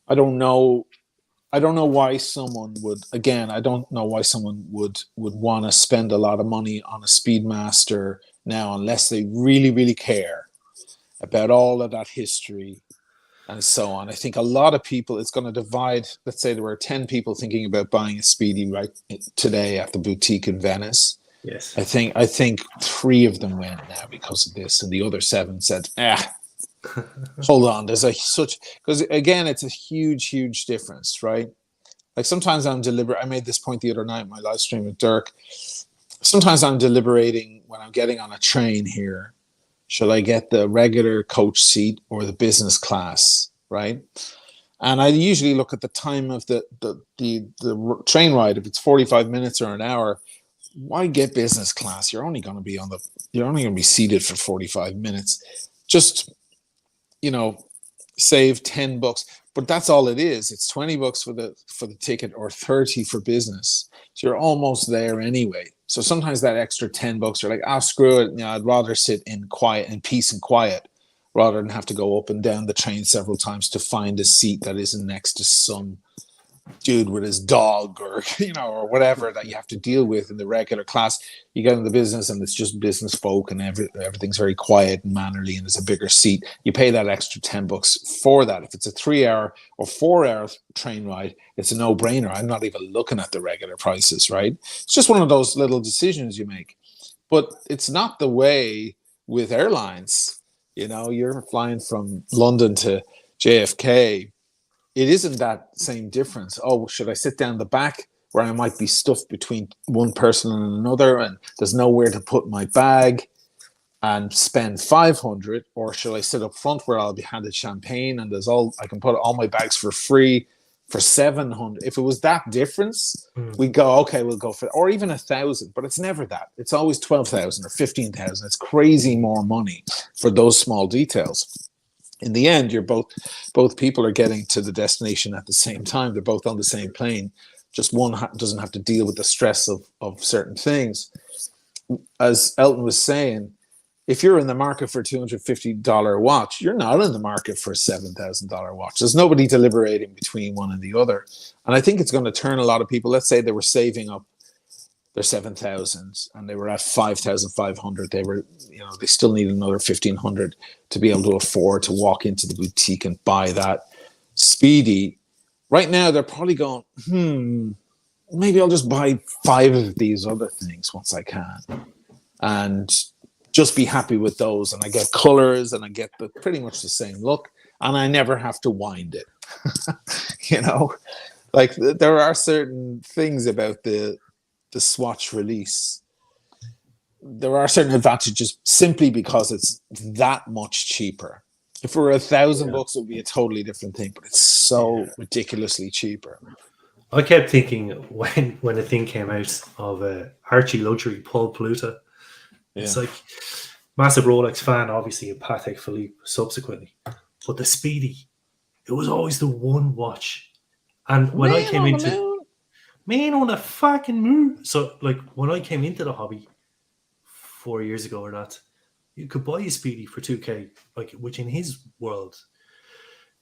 I don't know why someone would want to spend a lot of money on a Speedmaster now unless they really, really care about all of that history and so on. I think a lot of people, it's going to divide. Let's say there were 10 people thinking about buying a Speedy right today at the boutique in Venice. Yes. I think 3 of them went now because of this, and the other 7 said, hold on, because again, it's a huge difference, right? Like sometimes I'm deliberate. I made this point the other night in my live stream with Dirk. Sometimes I'm deliberating when I'm getting on a train here. Should I get the regular coach seat or the business class, right? And I usually look at the time of the train ride. If it's 45 minutes or an hour, why get business class? You're only going to be seated for 45 minutes. Just, save $10, but that's all it is. It's $20 for the ticket or 30 for business. So you're almost there anyway. So sometimes that extra $10, you're like, ah, screw it. You know, I'd rather sit in peace and quiet, rather than have to go up and down the train several times to find a seat that isn't next to some dude with his dog, or or whatever that you have to deal with in the regular class. You get in the business and it's just business folk, and everything's very quiet and mannerly, and there's a bigger seat. You pay that extra $10 for that. If it's a 3-hour or 4-hour train ride, it's a no-brainer. I'm not even looking at the regular prices, right? It's just one of those little decisions you make. But it's not the way with airlines. You're flying from London to JFK. It isn't that same difference. Oh, should I sit down the back where I might be stuffed between one person and another, and there's nowhere to put my bag, and spend $500, or should I sit up front where I'll be handed champagne and I can put all my bags for free for $700? If it was that difference, we'd go, okay, we'll go for it, or even $1,000. But it's never that. It's always $12,000 or $15,000. It's crazy more money for those small details. In the end, you're both people are getting to the destination at the same time. They're both on the same plane. Just one doesn't have to deal with the stress of certain things. As Elton was saying, if you're in the market for a $250 watch, you're not in the market for a $7,000 watch. There's nobody deliberating between one and the other. And I think it's going to turn a lot of people. Let's say they were saving up their 7,000 and they were at 5,500. They still need another 1,500 to be able to afford to walk into the boutique and buy that Speedy. Right now, they're probably going, maybe I'll just buy 5 of these other things once I can, and just be happy with those. And I get colors, and I get pretty much the same look, and I never have to wind it. Like there are certain things about the Swatch release. There are certain advantages simply because it's that much cheaper. If it were $1,000, it would be a totally different thing, but it's so ridiculously cheaper. I kept thinking when the thing came out of Archie Luxury, Paul Pluta. It's like massive Rolex fan, obviously, and Patek Philippe subsequently. But the Speedy, it was always the one watch. And when I came into Man on the fucking moon. So, like, when I came into the hobby 4 years ago or that, you could buy a Speedy for $2,000, like, which in his world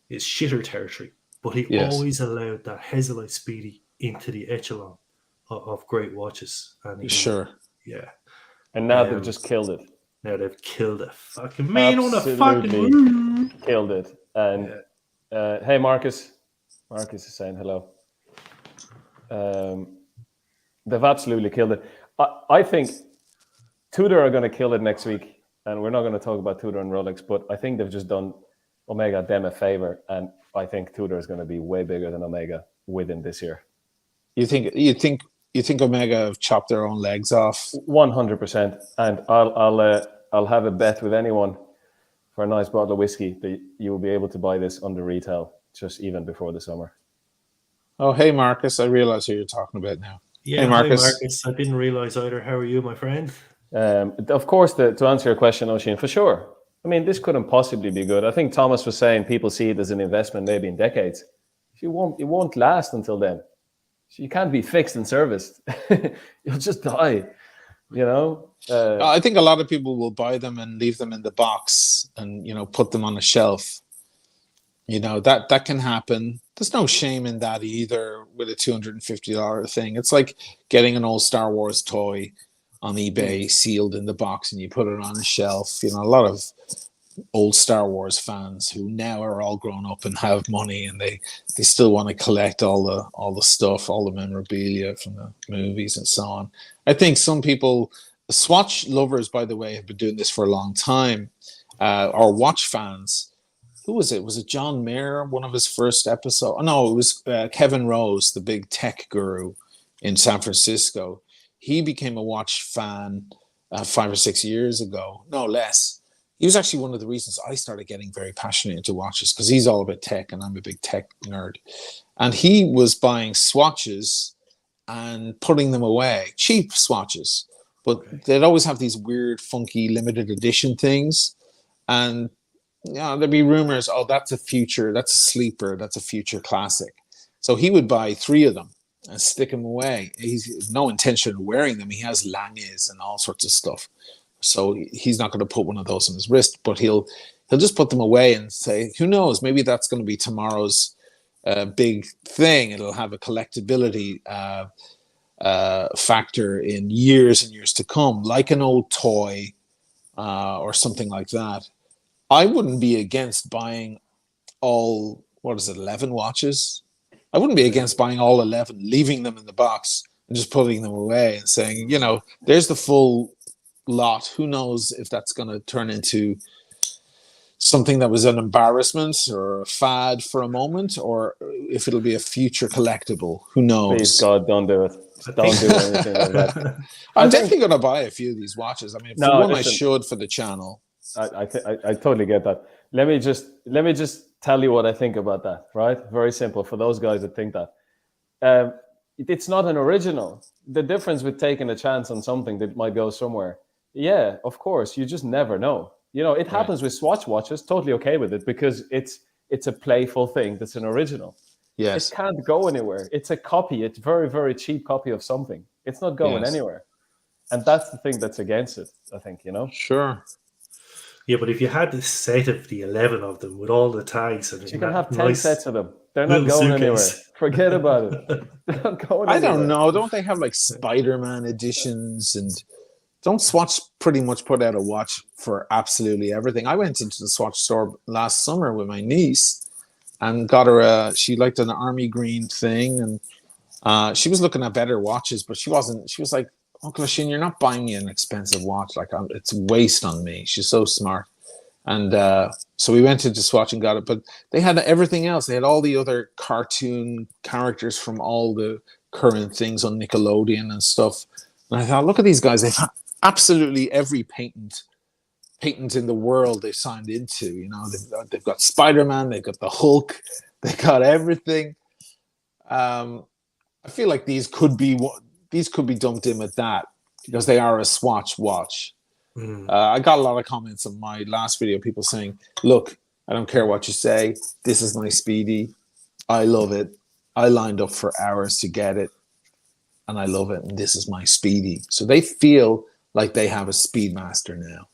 is shitter territory. But he always allowed that Hezelite Speedy into the echelon of great watches. And yeah. And now they've just killed it. Now they've killed it. Fucking man on the fucking moon. Killed it. And hey, Marcus. Marcus is saying hello. They've absolutely killed it. I think Tudor are going to kill it next week, and we're not going to talk about Tudor and Rolex, but I think they've just done Omega them a favor, and I think Tudor is going to be way bigger than Omega within this year. You think Omega have chopped their own legs off? 100%, and I'll have a bet with anyone for a nice bottle of whiskey that you will be able to buy this under retail just even before the summer. Oh, hey, Marcus. I realize who you're talking about now. Yeah, hey, Marcus. Hi, Marcus. I didn't realize either. How are you, my friend? Of course, to answer your question, Oisin, for sure. I mean, this couldn't possibly be good. I think Thomas was saying people see it as an investment maybe in decades. It won't last until then. You can't be fixed and serviced. You'll just die, I think a lot of people will buy them and leave them in the box and, put them on a shelf. That can happen. There's no shame in that either with a $250 thing. It's like getting an old Star Wars toy on eBay sealed in the box and you put it on a shelf. A lot of old Star Wars fans who now are all grown up and have money and they still want to collect all the stuff, all the memorabilia from the movies and so on. I think some people, Swatch lovers, by the way, have been doing this for a long time, or watch fans. Who was it? Was it John Mayer, one of his first episodes? Oh, no, it was Kevin Rose, the big tech guru in San Francisco. He became a watch fan 5 or 6 years ago. No, less. He was actually one of the reasons I started getting very passionate into watches because he's all about tech and I'm a big tech nerd. And he was buying swatches and putting them away, cheap swatches. But they'd always have these weird, funky, limited edition things. And there'd be rumors, that's a sleeper, that's a future classic. So he would buy 3 of them and stick them away. He's no intention of wearing them. He has Langes and all sorts of stuff. So he's not going to put one of those on his wrist, but he'll just put them away and say, who knows, maybe that's going to be tomorrow's big thing. It'll have a collectibility factor in years and years to come, like an old toy or something like that. I wouldn't be against buying all, 11 watches? I wouldn't be against buying all 11, leaving them in the box and just putting them away and saying, there's the full lot. Who knows if that's going to turn into something that was an embarrassment or a fad for a moment, or if it'll be a future collectible. Who knows? Please, God, don't do it. Don't do anything like that. I'm definitely going to buy a few of these watches. I mean, for one, listen, I should for the channel. I totally get that. Let me just tell you what I think about that. Right? Very simple for those guys that think that. It's not an original. The difference with taking a chance on something that might go somewhere. Yeah, of course. You just never know. It happens with Swatch watches. Totally okay with it because it's a playful thing. That's an original. Yes. It can't go anywhere. It's a copy. It's very, very cheap copy of something. It's not going anywhere. And that's the thing that's against it, I think, Sure. Yeah, but if you had the set of the 11 of them with all the tags, and you can have 10 sets of them. They're not going anywhere. Forget about it. They're not going anywhere. I don't know. Don't they have like Spider-Man editions? And don't Swatch pretty much put out a watch for absolutely everything? I went into the Swatch store last summer with my niece and got her she liked an army green thing, and she was looking at better watches, but she was like, Uncle Shane, you're not buying me an expensive watch. Like, it's waste on me. She's so smart. And so we went into Swatch and got it. But they had everything else. They had all the other cartoon characters from all the current things on Nickelodeon and stuff. And I thought, look at these guys. They've absolutely every patent in the world they signed into. They've got Spider-Man. They've got the Hulk. They got everything. I feel like these could be dumped in with that because they are a Swatch watch. I got a lot of comments on my last video, people saying, look, I don't care what you say. This is my Speedy. I love it. I lined up for hours to get it and I love it. And this is my Speedy. So they feel like they have a Speedmaster now.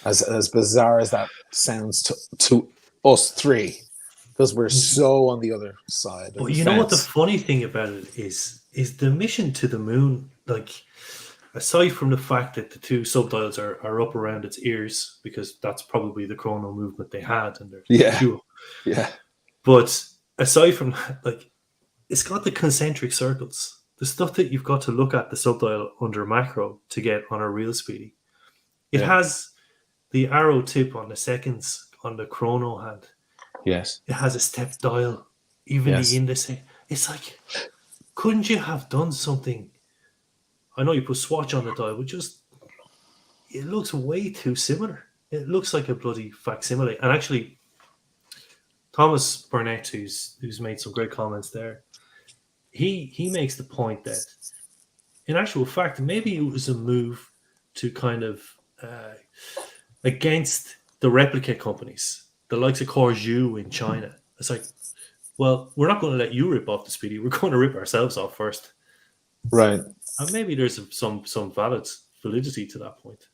As bizarre as that sounds to us three, because we're so on the other side. But you know what the funny thing about it is the mission to the moon, like, aside from the fact that the two subdials are up around its ears, because that's probably the chrono movement they had, and yeah. But aside from that, like, it's got the concentric circles, the stuff that you've got to look at the subdial under macro to get on a real Speedy. It has the arrow tip on the seconds on the chrono hand. Yes. It has a step dial, even the indice. It's like, couldn't you have done something? I know you put Swatch on the dial, but it looks way too similar. It looks like a bloody facsimile. And actually, Thomas Burnett, who's made some great comments there, he makes the point that, in actual fact, maybe it was a move to kind of against the replica companies, the likes of Corju in China. It's like, well, we're not going to let you rip off the Speedy. We're going to rip ourselves off first. Right. And maybe there's some validity to that point.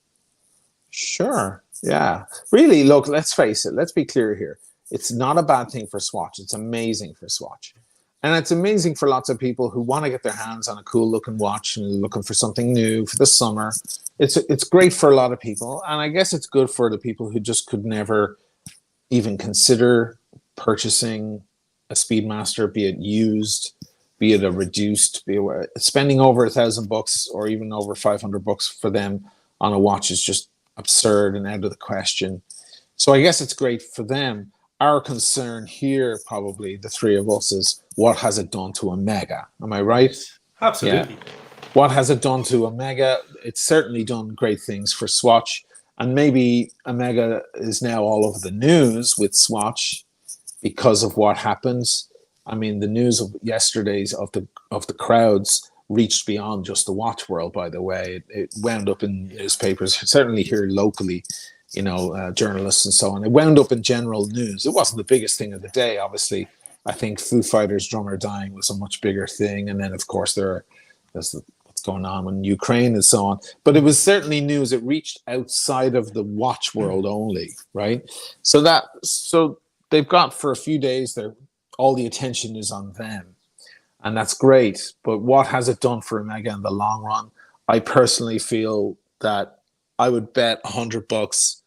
Sure. Yeah. Really, look, let's face it. Let's be clear here. It's not a bad thing for Swatch. It's amazing for Swatch. And it's amazing for lots of people who want to get their hands on a cool looking watch and looking for something new for the summer. It's great for a lot of people. And I guess it's good for the people who just could never even consider purchasing a Speedmaster, be it used, be it a reduced, spending over $1,000 or even over $500 for them on a watch is just absurd and out of the question. So I guess it's great for them. Our concern here, probably the three of us, is what has it done to Omega? Am I right? Absolutely. Yeah. What has it done to Omega? It's certainly done great things for Swatch, and maybe Omega is now all over the news with Swatch because of what happens. I mean, the news of yesterday's of the crowds reached beyond just the watch world. By the way, it wound up in newspapers, certainly here locally. Journalists and so on. It wound up in general news. It wasn't the biggest thing of the day, obviously. I think Foo Fighters drummer dying was a much bigger thing. And then, of course, there's what's going on in Ukraine and so on. But it was certainly news. It reached outside of the watch world only, right? So they've got for a few days, all the attention is on them. And that's great. But what has it done for Omega in the long run? I personally feel that I would bet $100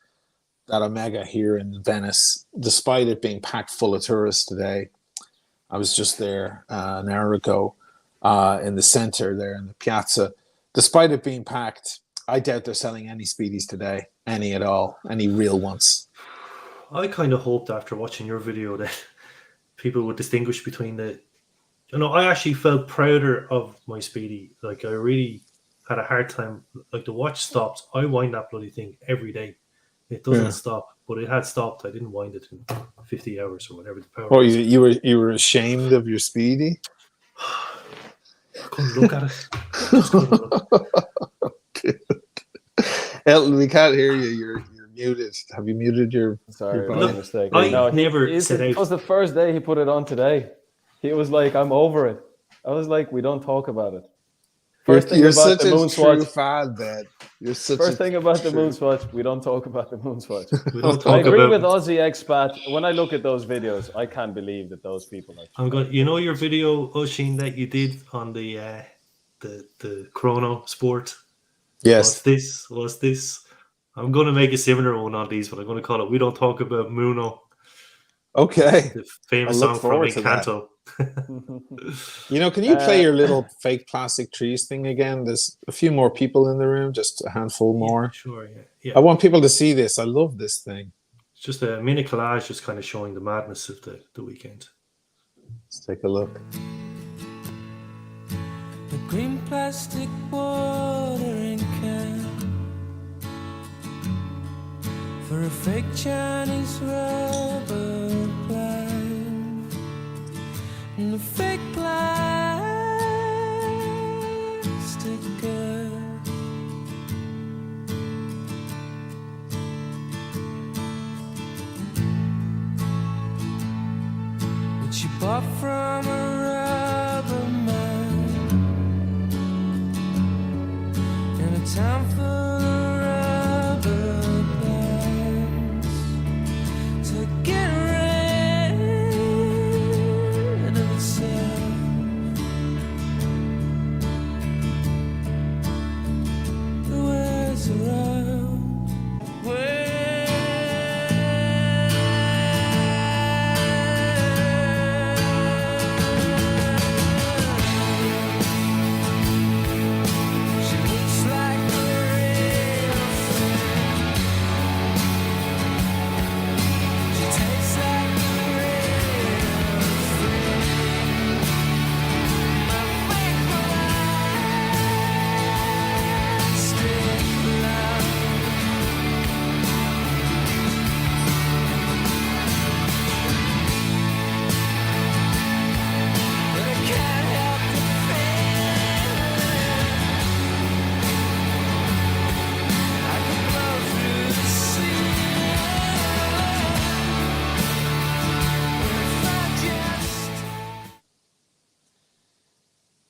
that Omega here in Venice, despite it being packed full of tourists today, I was just there an hour ago in the center there in the piazza. Despite it being packed, I doubt they're selling any Speedies today, any at all, any real ones. I kind of hoped after watching your video that people would distinguish between I actually felt prouder of my Speedy. Like, I really had a hard time. Like, the watch stops. I wind that bloody thing every day. It doesn't stop, but it had stopped. I didn't wind it in 50 hours or whatever the power was. You were ashamed of your Speedy? I couldn't look at it. Just couldn't look. Elton, we can't hear you. You're muted. Have you muted your... Sorry, your my volume? mistake. I No, never set it out. was the first day he put it on today. He was like, I'm over it. I was like, we don't talk about it. First thing You're about such the a true Moonswatch. fan, man. You're such First a thing about the true- Moonswatch, we don't talk about the Moonswatch. We don't I talk agree about. with Aussie expat. When I look at those videos, I can't believe that those people are. I'm going. You know your video, Oshin, that you did on the Chrono Sport. Yes. What's this? I'm going to make a similar one on these, but I'm going to call it "We Don't Talk About Muno," Okay. the famous I look song from forward to that. Encanto. Can you play your little fake plastic trees thing again? There's a few more people in the room, just a handful more. Yeah, sure, yeah. I want people to see this. I love this thing. It's just a mini collage, just kind of showing the madness of the weekend. Let's take a look. The green plastic watering can for a fake Chinese rubber plant and a fake plastic girl. Which she bought from a rubber man in a town full of rubber plants to get rid of itself. The words around she looks like a real thing. She tastes like a real thing. My fake plastic love. But I can't help the feeling. I could blow through the ceiling. If I just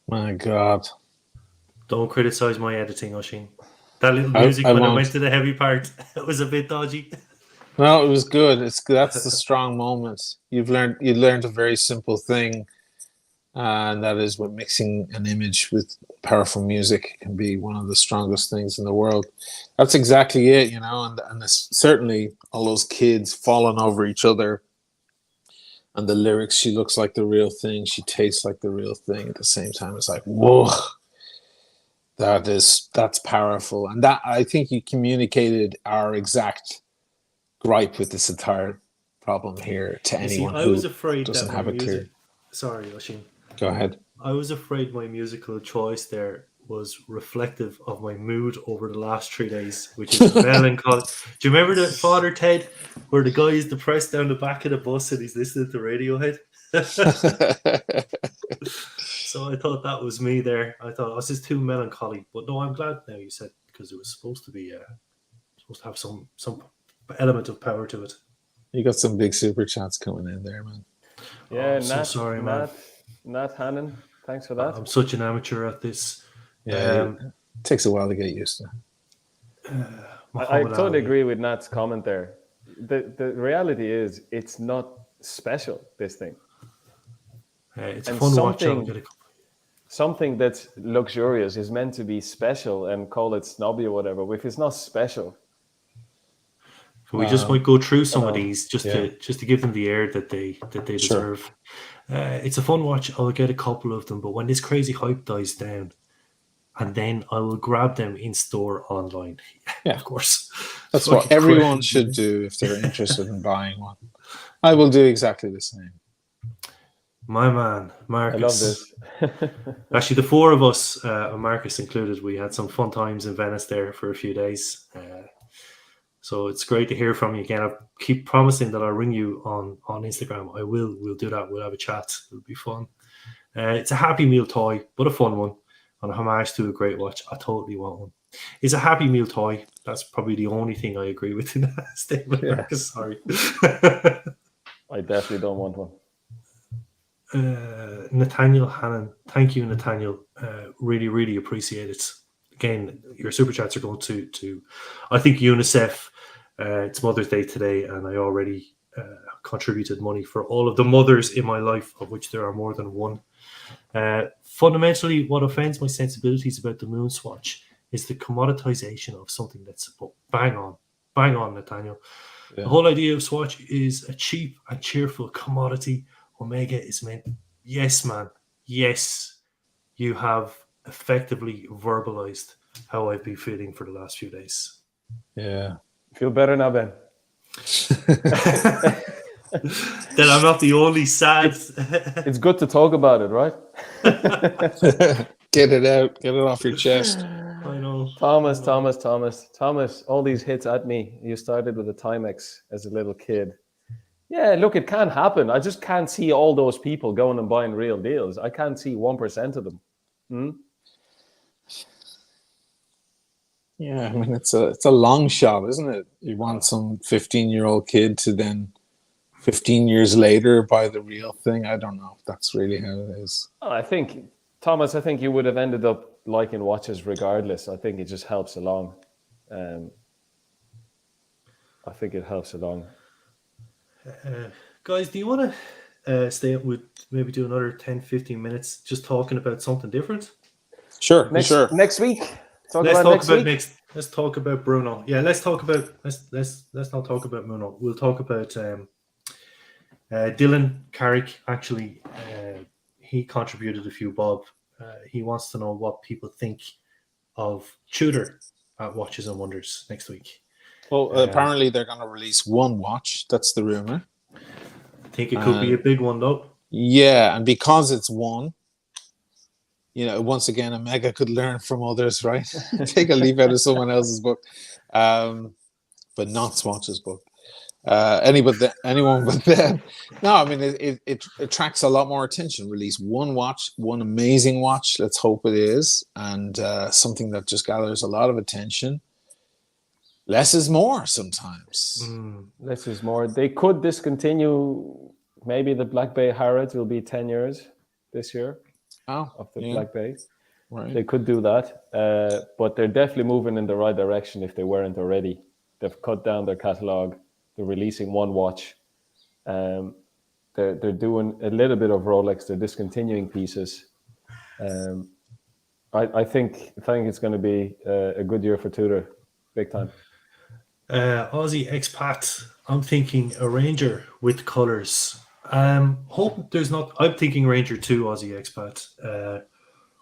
My God. Don't criticize my editing, Oshin. That little I music when I won't. went to the heavy part, it was a bit dodgy. No, it was good. That's the strong moment. You learned a very simple thing, and that is what mixing an image with powerful music can be one of the strongest things in the world. That's exactly it, and certainly all those kids falling over each other, and the lyrics. She looks like the real thing. She tastes like the real thing. At the same time, it's like, whoa, that's powerful, and that I think you communicated our exact gripe with this entire problem here to You see, anyone I who was afraid doesn't that have my it clear. music. Sorry, Oshin. Go ahead. I was afraid my musical choice there was reflective of my mood over the last 3 days, which is melancholy. Do you remember the Father Ted, where the guy is depressed down the back of the bus and he's listening to Radiohead? So I thought that was me there. I thought this is too melancholy, but no, I'm glad now you said, because it was supposed to be supposed to have some element of power to it. You got some big super chats coming in there, man. Yeah, I'm so sorry, man. Nat Hannon. Thanks for that. I'm such an amateur at this. Yeah, it takes a while to get used to. I Muhammad totally Ali. agree with Nat's comment there. The reality is, it's not special, this thing. It's a And fun watch. I'll get a something that's luxurious is meant to be special, and call it snobby or whatever. If it's not special, We just might go through some of know. these just to give them the air that they deserve. It's a fun watch. I'll get a couple of them, but when this crazy hype dies down, and then I will grab them in store online. Yeah, of course. That's Fucking what everyone crazy. should do if they're interested in buying one. I will do exactly the same. My man, Marcus. I love this. Actually, the four of us, Marcus included, we had some fun times in Venice there for a few days. So it's great to hear from you again. I keep promising that I'll ring you on Instagram. I will. We'll do that. We'll have a chat. It'll be fun. It's a Happy Meal toy, but a fun one. And a homage to a great watch. I totally want one. It's a Happy Meal toy. That's probably the only thing I agree with in that statement, Marcus. Sorry. I definitely don't want one. Nathaniel Hannon. Thank you, Nathaniel. Really, really appreciate it. Again, your super chats are going to I think UNICEF. It's Mother's Day today, and I already contributed money for all of the mothers in my life, of which there are more than one. Fundamentally, what offends my sensibilities about the Moonswatch is the commoditization of something that's bang on, Nathaniel. Yeah. The whole idea of Swatch is a cheap and cheerful commodity. Omega is meant. Yes, man. Yes, you have effectively verbalized how I've been feeling for the last few days. Yeah. Feel better now, Ben? Then I'm not the only sad. It's good to talk about it, right? Get it out. Get it off your chest. I know. Thomas, all these hits at me. You started with a Timex as a little kid. Yeah, look, it can happen. I just can't see all those people going and buying real deals. I can't see 1% of them. Yeah, I mean it's a long shot, isn't it? You want some 15-year-old kid to then 15 years later buy the real thing. I don't know if that's really how it is. I think, Thomas, you would have ended up liking watches regardless. I think it just helps along. I think it helps along. Guys, do you want to stay up with maybe do another 10-15 minutes just talking about something different? Sure. Next week. Let's talk about Bruno. Yeah, let's not talk about Bruno. We'll talk about Dylan Carrick. Actually, he contributed a few bob. He wants to know what people think of Tudor at Watches and Wonders next week. Well, apparently they're going to release one watch. That's the rumor. I think it could be a big one, though. Yeah, and because it's one, once again, Omega could learn from others, right? Take a leaf out of someone else's book, but not Swatch's book. Anyone but them. No, I mean, it attracts a lot more attention. Release one watch, one amazing watch. Let's hope it is, and something that just gathers a lot of attention. Less is more sometimes. Less is more. They could discontinue. Maybe the Black Bay Harrods will be 10 years this year. Of the Black Bay. Right. They could do that, but they're definitely moving in the right direction if they weren't already. They've cut down their catalogue. They're releasing one watch. They're doing a little bit of Rolex. They're discontinuing pieces. I think it's going to be a good year for Tudor, big time. Aussie expat. I'm thinking a Ranger with colours. Hope there's not. I'm thinking Ranger 2 Aussie expat,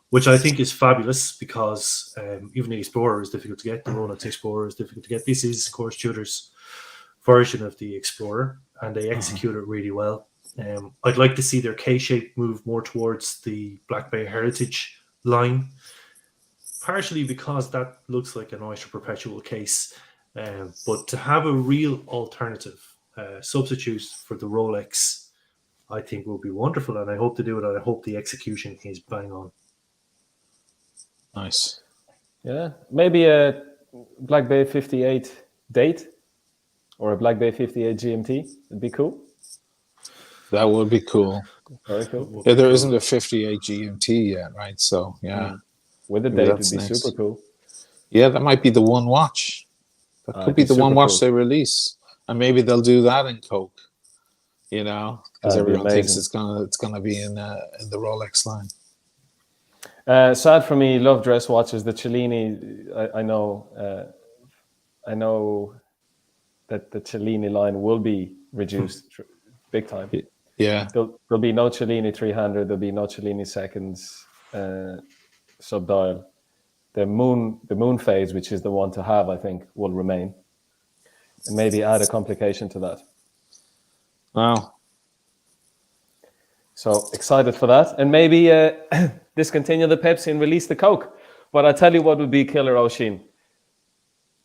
which I think is fabulous because even the Explorer is difficult to get. The Rolex Explorer is difficult to get. This is, of course, Tudor's version of the Explorer, and they execute it really well. I'd like to see their K-shape move more towards the Black Bay Heritage line, partially because that looks like an Oyster Perpetual case. But to have a real alternative substitute for the Rolex, I think will be wonderful, and I hope to do it. And I hope the execution is bang on. Nice. Yeah, maybe a Black Bay 58 date or a Black Bay 58 GMT. It'd be cool. That would be cool. Very cool. Yeah, there isn't a 58 GMT yet, right? So yeah, With a maybe date, that's it'd be next. super cool. Yeah, that might be the one watch. That could It'd be be the one super watch cool. they release, and maybe they'll do that in Coke. You know, because That'd be everyone thinks amazing. it's gonna be in the Rolex line. Sad for me, love dress watches. The Cellini, I know that the Cellini line will be reduced big time. Yeah, There'll be no Cellini 300. There'll be no Cellini seconds sub-dial. The moon phase, which is the one to have, I think, will remain, and maybe add a complication to that. wow. So excited for that, and maybe discontinue the Pepsi and release the Coke. But I tell you what would be killer, Oisin.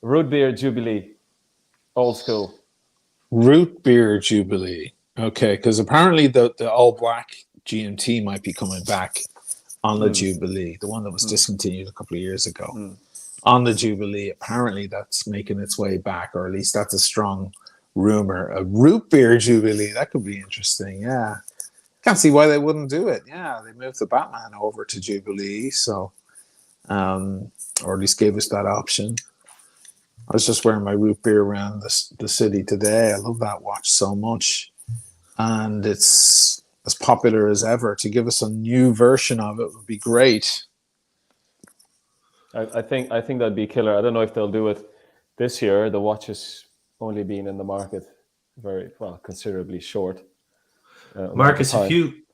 Root beer Jubilee, old school. Root beer Jubilee. Okay, because apparently the all black GMT might be coming back on the Jubilee, the one that was discontinued a couple of years ago. On the Jubilee, apparently that's making its way back, or at least that's a strong rumor. A root beer Jubilee, that could be interesting. Yeah, can't see why they wouldn't do it. Yeah, they moved the Batman over to Jubilee, so or at least gave us that option. I was just wearing my root beer around the city today. I love that watch so much, and it's as popular as ever. To give us a new version of it would be great. I think that'd be killer. I don't know if they'll do it this year. The watch has only been in the market considerably short. Marcus,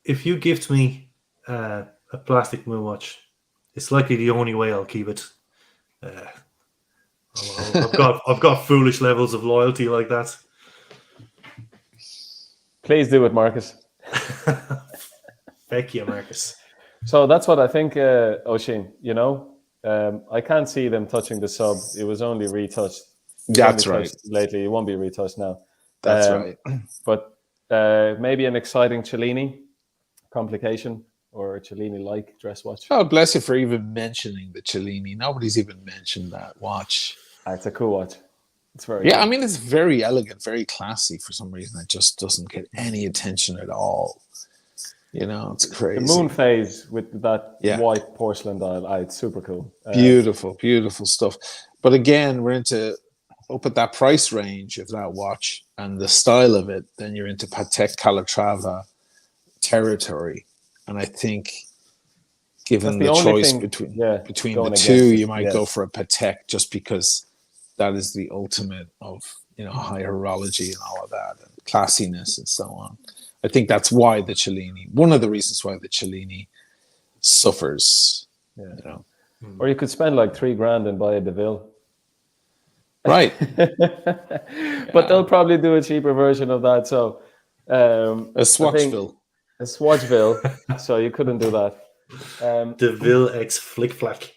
if you gift me a plastic Moonwatch, it's likely the only way I'll keep it. I've got foolish levels of loyalty like that. Please do it, Marcus. Heck yeah, Marcus. So that's what I think, Oisin. You know, I can't see them touching the sub. It was only retouched. That's right. Lately, it won't be retouched now. That's right. But maybe an exciting Cellini complication or a Cellini-like dress watch. Oh, bless you for even mentioning the Cellini. Nobody's even mentioned that watch. It's a cool watch. It's very cool. I mean, it's very elegant, very classy. For some reason, it just doesn't get any attention at all. You know, it's crazy. The moon phase with that white porcelain dial, it's super cool. Beautiful, beautiful stuff. But again, we're into up at that price range of that watch and the style of it, then you're into Patek Calatrava territory. And I think given the choice between the two, you might go for a Patek just because that is the ultimate of, you know, high horology and all of that and classiness and so on. I think that's why the Cellini, one of the reasons why the Cellini suffers. You know. Or you could spend like $3,000 and buy a DeVille. Right. But they'll probably do a cheaper version of that. So a Swatchville. A Swatchville. So you couldn't do that. DeVille X Flick Flack.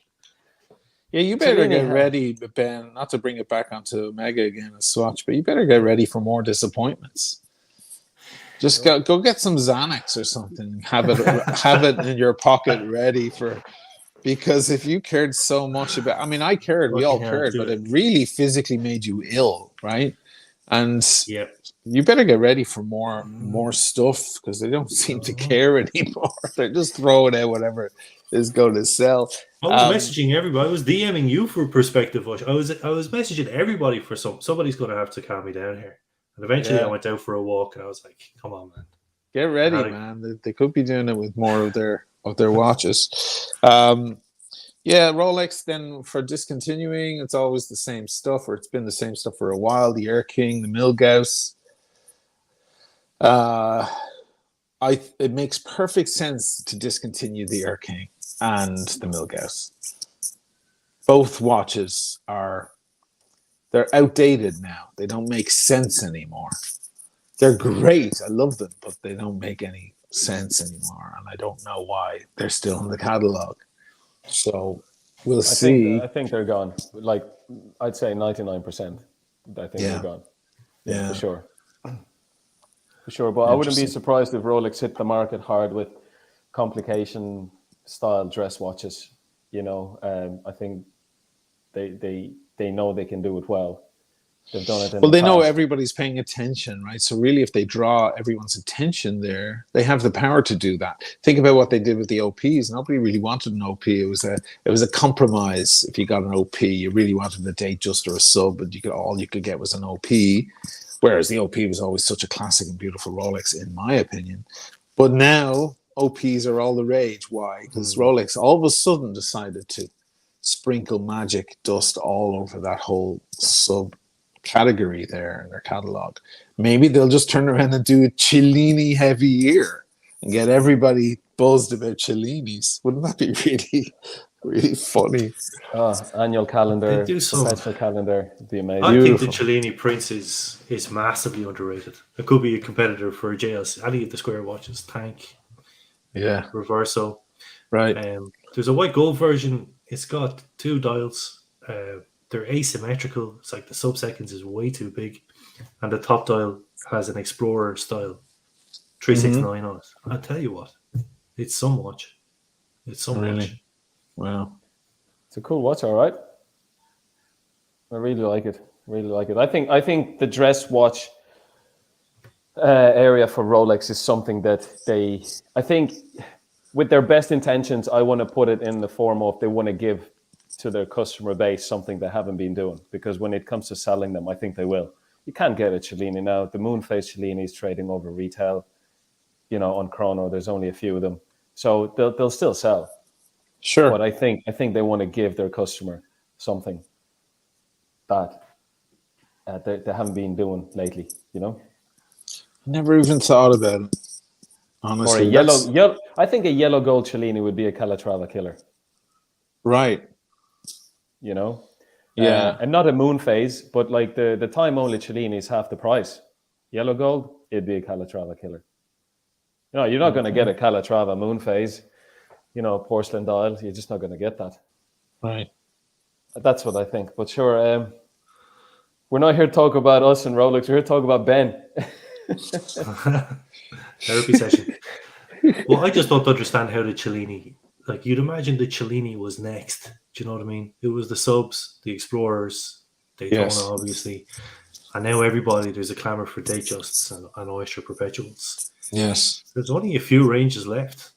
Yeah, you better get ready, Ben, not to bring it back onto Omega again, a Swatch, but you better get ready for more disappointments. Just go get some Xanax or something. Have it in your pocket ready for, because if you cared so much about, I mean, I cared, we all cared, but it really physically made you ill, right? And you better get ready for more stuff because they don't seem to care anymore. They're just throwing out whatever is going to sell. I was messaging everybody. I was DMing you for perspective. I was messaging everybody for somebody's going to have to calm me down here. And eventually I went out for a walk and I was like, come on, man. Get ready, man. They could be doing it with more of their watches. Rolex then for discontinuing, it's always the same stuff, or it's been the same stuff for a while. The Air King, the Milgauss. It makes perfect sense to discontinue the Air King and the Milgauss. Both watches they're outdated now. They don't make sense anymore. They're great. I love them, but they don't make any sense anymore. And I don't know why they're still in the catalog. So we'll see. I think they're gone. Like, I'd say 99%. I think they're gone. Yeah, for sure. For sure. But I wouldn't be surprised if Rolex hit the market hard with complication style dress watches. You know, I think they know they can do it well. They've done it in Well, the they know past. everybody's paying attention, right? So really, if they draw everyone's attention there, they have the power to do that. Think about what they did with the OPs. Nobody really wanted an OP. It was a compromise. If you got an OP, you really wanted a date just or a sub, but all you could get was an OP. Whereas the OP was always such a classic and beautiful Rolex, in my opinion. But now OPs are all the rage. Why? Because Rolex all of a sudden decided to sprinkle magic dust all over that whole sub category there in their catalog. Maybe they'll just turn around and do a Cellini heavy year and get everybody buzzed about Cellinis. Wouldn't that be really, really funny? Annual calendar, They do some- professional calendar, it'd be amazing. I think the Beautiful. Cellini Prince is massively underrated. It could be a competitor for JLC. Any of the square watches, Tank, Yeah, Reverso. right. There's a white gold version. It's got 2 dials. They're asymmetrical. It's like the sub-seconds is way too big. And the top dial has an Explorer style 369 on it. I'll tell you what, it's some watch. It's some Really? watch. Wow. It's a cool watch, all right. I really like it. Really like it. I think the dress watch area for Rolex is something that I think with their best intentions, I want to put it in the form of they want to give to their customer base something they haven't been doing. Because when it comes to selling them, I think they will. You can't get a Cellini now. The Moonface Cellini is trading over retail. On Chrono, there's only a few of them, so they'll still sell. Sure. But I think they want to give their customer something that they haven't been doing lately. Never even thought about it. Honestly, Or a yellow. I think a yellow gold Cellini would be a Calatrava killer. Right. Yeah. And not a moon phase, but like the time only Cellini is half the price. Yellow gold, it'd be a Calatrava killer. You're not going to get a Calatrava moon phase, porcelain dial. You're just not going to get that. Right. That's what I think. But sure, we're not here to talk about us and Rolex. We're here to talk about Ben. Therapy session. Well, I just don't understand how the Cellini, like you'd imagine the Cellini was next. Do you know what I mean? It was the subs, the Explorers, Daytona, Yes. obviously. And now there's a clamour for Datejusts and Oyster Perpetuals. Yes. There's only a few ranges left.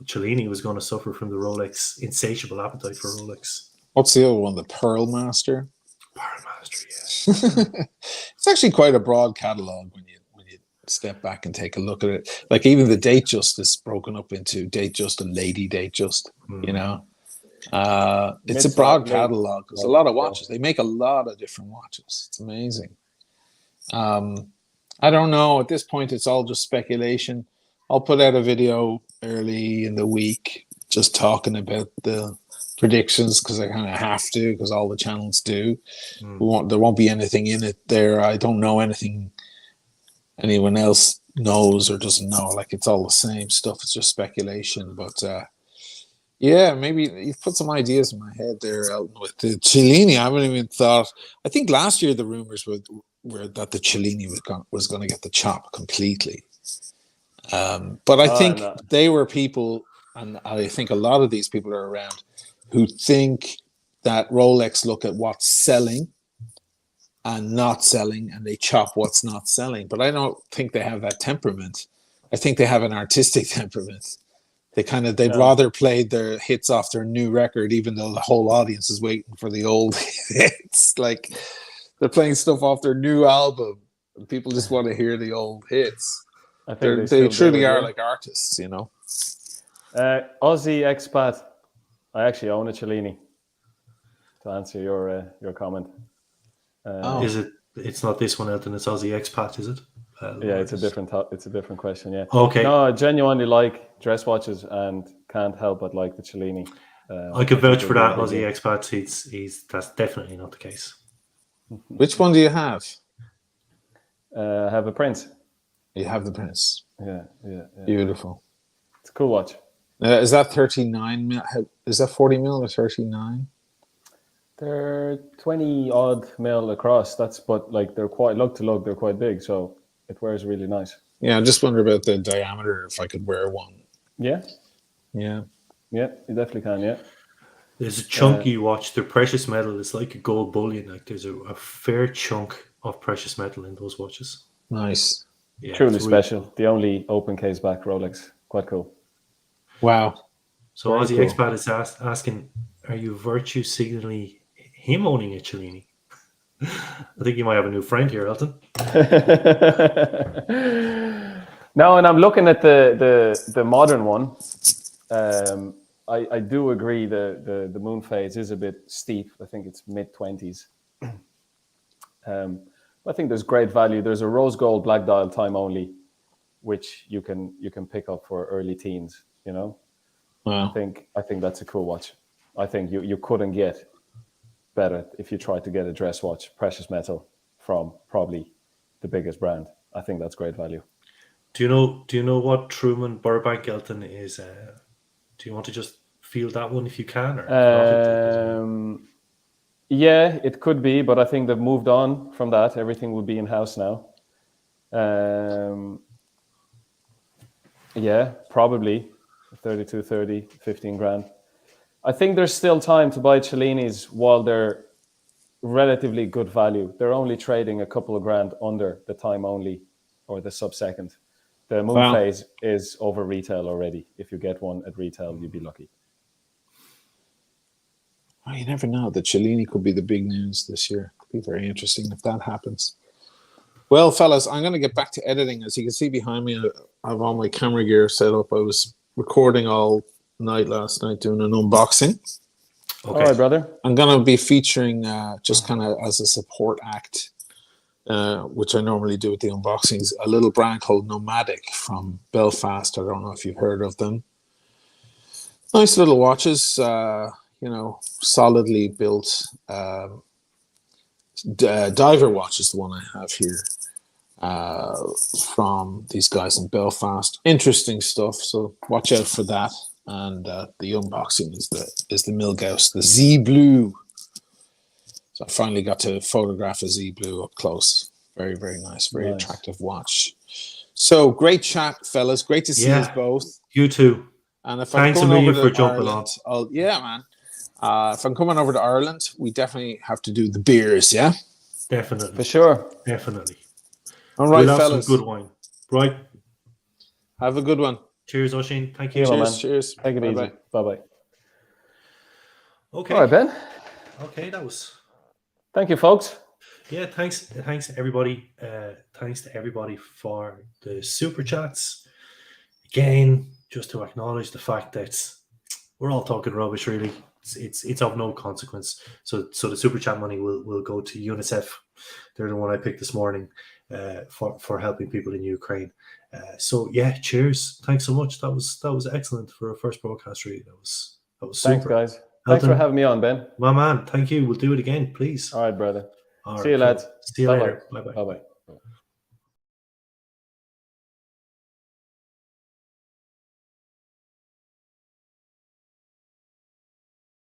Cellini was going to suffer from the Rolex insatiable appetite for Rolex. What's the other one? The Pearl Master. Power Master, yeah. It's actually quite a broad catalog when you step back and take a look at it. Like even the Datejust is broken up into Datejust and Lady Datejust. It's a broad catalog. There's a lot of watches. They make a lot of different watches. It's amazing. I don't know. At this point, it's all just speculation. I'll put out a video early in the week just talking about the predictions because I kind of have to because all the channels do. There won't be anything in it there. I don't know anything anyone else knows or doesn't know. Like it's all the same stuff. It's just speculation. But yeah, maybe you've put some ideas in my head there, Elton, with the Cellini. I haven't even thought. I think last year the rumors were that the Cellini was going to get the chop completely. But I think they were people, and I think a lot of these people are around, who think that Rolex look at what's selling and not selling, and they chop what's not selling. But I don't think they have that temperament. I think they have an artistic temperament. They'd rather play their hits off their new record, even though the whole audience is waiting for the old hits. Like they're playing stuff off their new album, and people just want to hear the old hits. I think They truly are like artists, Aussie expat. I actually own a Cellini. To answer your comment. Is it? It's not this one, Elton. It's Aussie expat, is it? Yeah, it's a different question. Yeah. Okay. No, I genuinely like dress watches and can't help but like the Cellini. I could vouch for that, Aussie expat. That's definitely not the case. Which one do you have? I have a Prince. You have the Prince. Yeah. Beautiful. It's a cool watch. Is that 39 mil? Is that 40 mil or 39? They're 20 odd mil across. But like they're quite lug to lug. They're quite big, so it wears really nice. Yeah, I just wonder about the diameter. If I could wear one. Yeah. Yeah. Yeah, you definitely can. Yeah. There's a chunky watch. They're precious metal. It's like a gold bullion. Like there's a fair chunk of precious metal in those watches. Nice. Yeah, Truly it's really special. cool. The only open case back Rolex. Quite cool. Wow. So Very Aussie cool. Expat is asking, are you virtue signaling him owning a Cellini? I think you might have a new friend here, Elton. No, and I'm looking at the modern one. I do agree the moon phase is a bit steep. I think it's mid-20s. I think there's great value. There's a rose gold black dial time only, which you can pick up for early teens. You know, Wow. I think that's a cool watch. I think you couldn't get better if you tried to get a dress watch, precious metal, from probably the biggest brand. I think that's great value. Do you know what Truman Burbank Elton is? Do you want to just feel that one if you can, or if not, it doesn't- Yeah, it could be, but I think they've moved on from that. Everything will be in house now. Yeah, probably 32, 30, 15 grand. I think there's still time to buy Cellinis while they're relatively good value. They're only trading a couple of grand under the time only or the sub-second. The moon Wow. phase is over retail already. If you get one at retail, you'd be lucky. Oh, you never know. The Cellini could be the big news this year. Could be very interesting if that happens. Well, fellas, I'm going to get back to editing. As you can see behind me, I have all my camera gear set up. I was recording all night last night doing an unboxing. Okay. All right, brother. I'm going to be featuring just kind of as a support act, which I normally do with the unboxings, a little brand called Nomadic from Belfast. I don't know if you've heard of them. Nice little watches, solidly built. Diver watch is the one I have here from these guys in Belfast. Interesting stuff, so watch out for that. And the unboxing is the Milgauss, the Z Blue. So I finally got to photograph a Z Blue up close. Very, very nice, very attractive watch. So great chat, fellas. Great to see us both. You too. And if Thanks I'm a coming million over for to jumping Ireland, man. If I'm coming over to Ireland, we definitely have to do the beers, yeah? Definitely. For sure. Definitely. All right, We'll have fellas. some good wine. Right. Have a good one. Cheers, Oisin. Thank you. See you, man. Cheers. Take it easy. Bye-bye. Okay. All right, Ben. Okay, that was... Thank you, folks. Yeah, thanks everybody. Thanks to everybody for the super chats. Again, just to acknowledge the fact that we're all talking rubbish, really. It's of no consequence. So the super chat money will go to UNICEF. They're the one I picked this morning for helping people in Ukraine. So yeah, cheers. Thanks so much. That was excellent for a first broadcast. Really, that was super. Thanks, guys. Thanks for having me on, Ben. My man, thank you. We'll do it again, please. All right, brother. All right, See you, lads. See you later. Bye-bye. Bye-bye.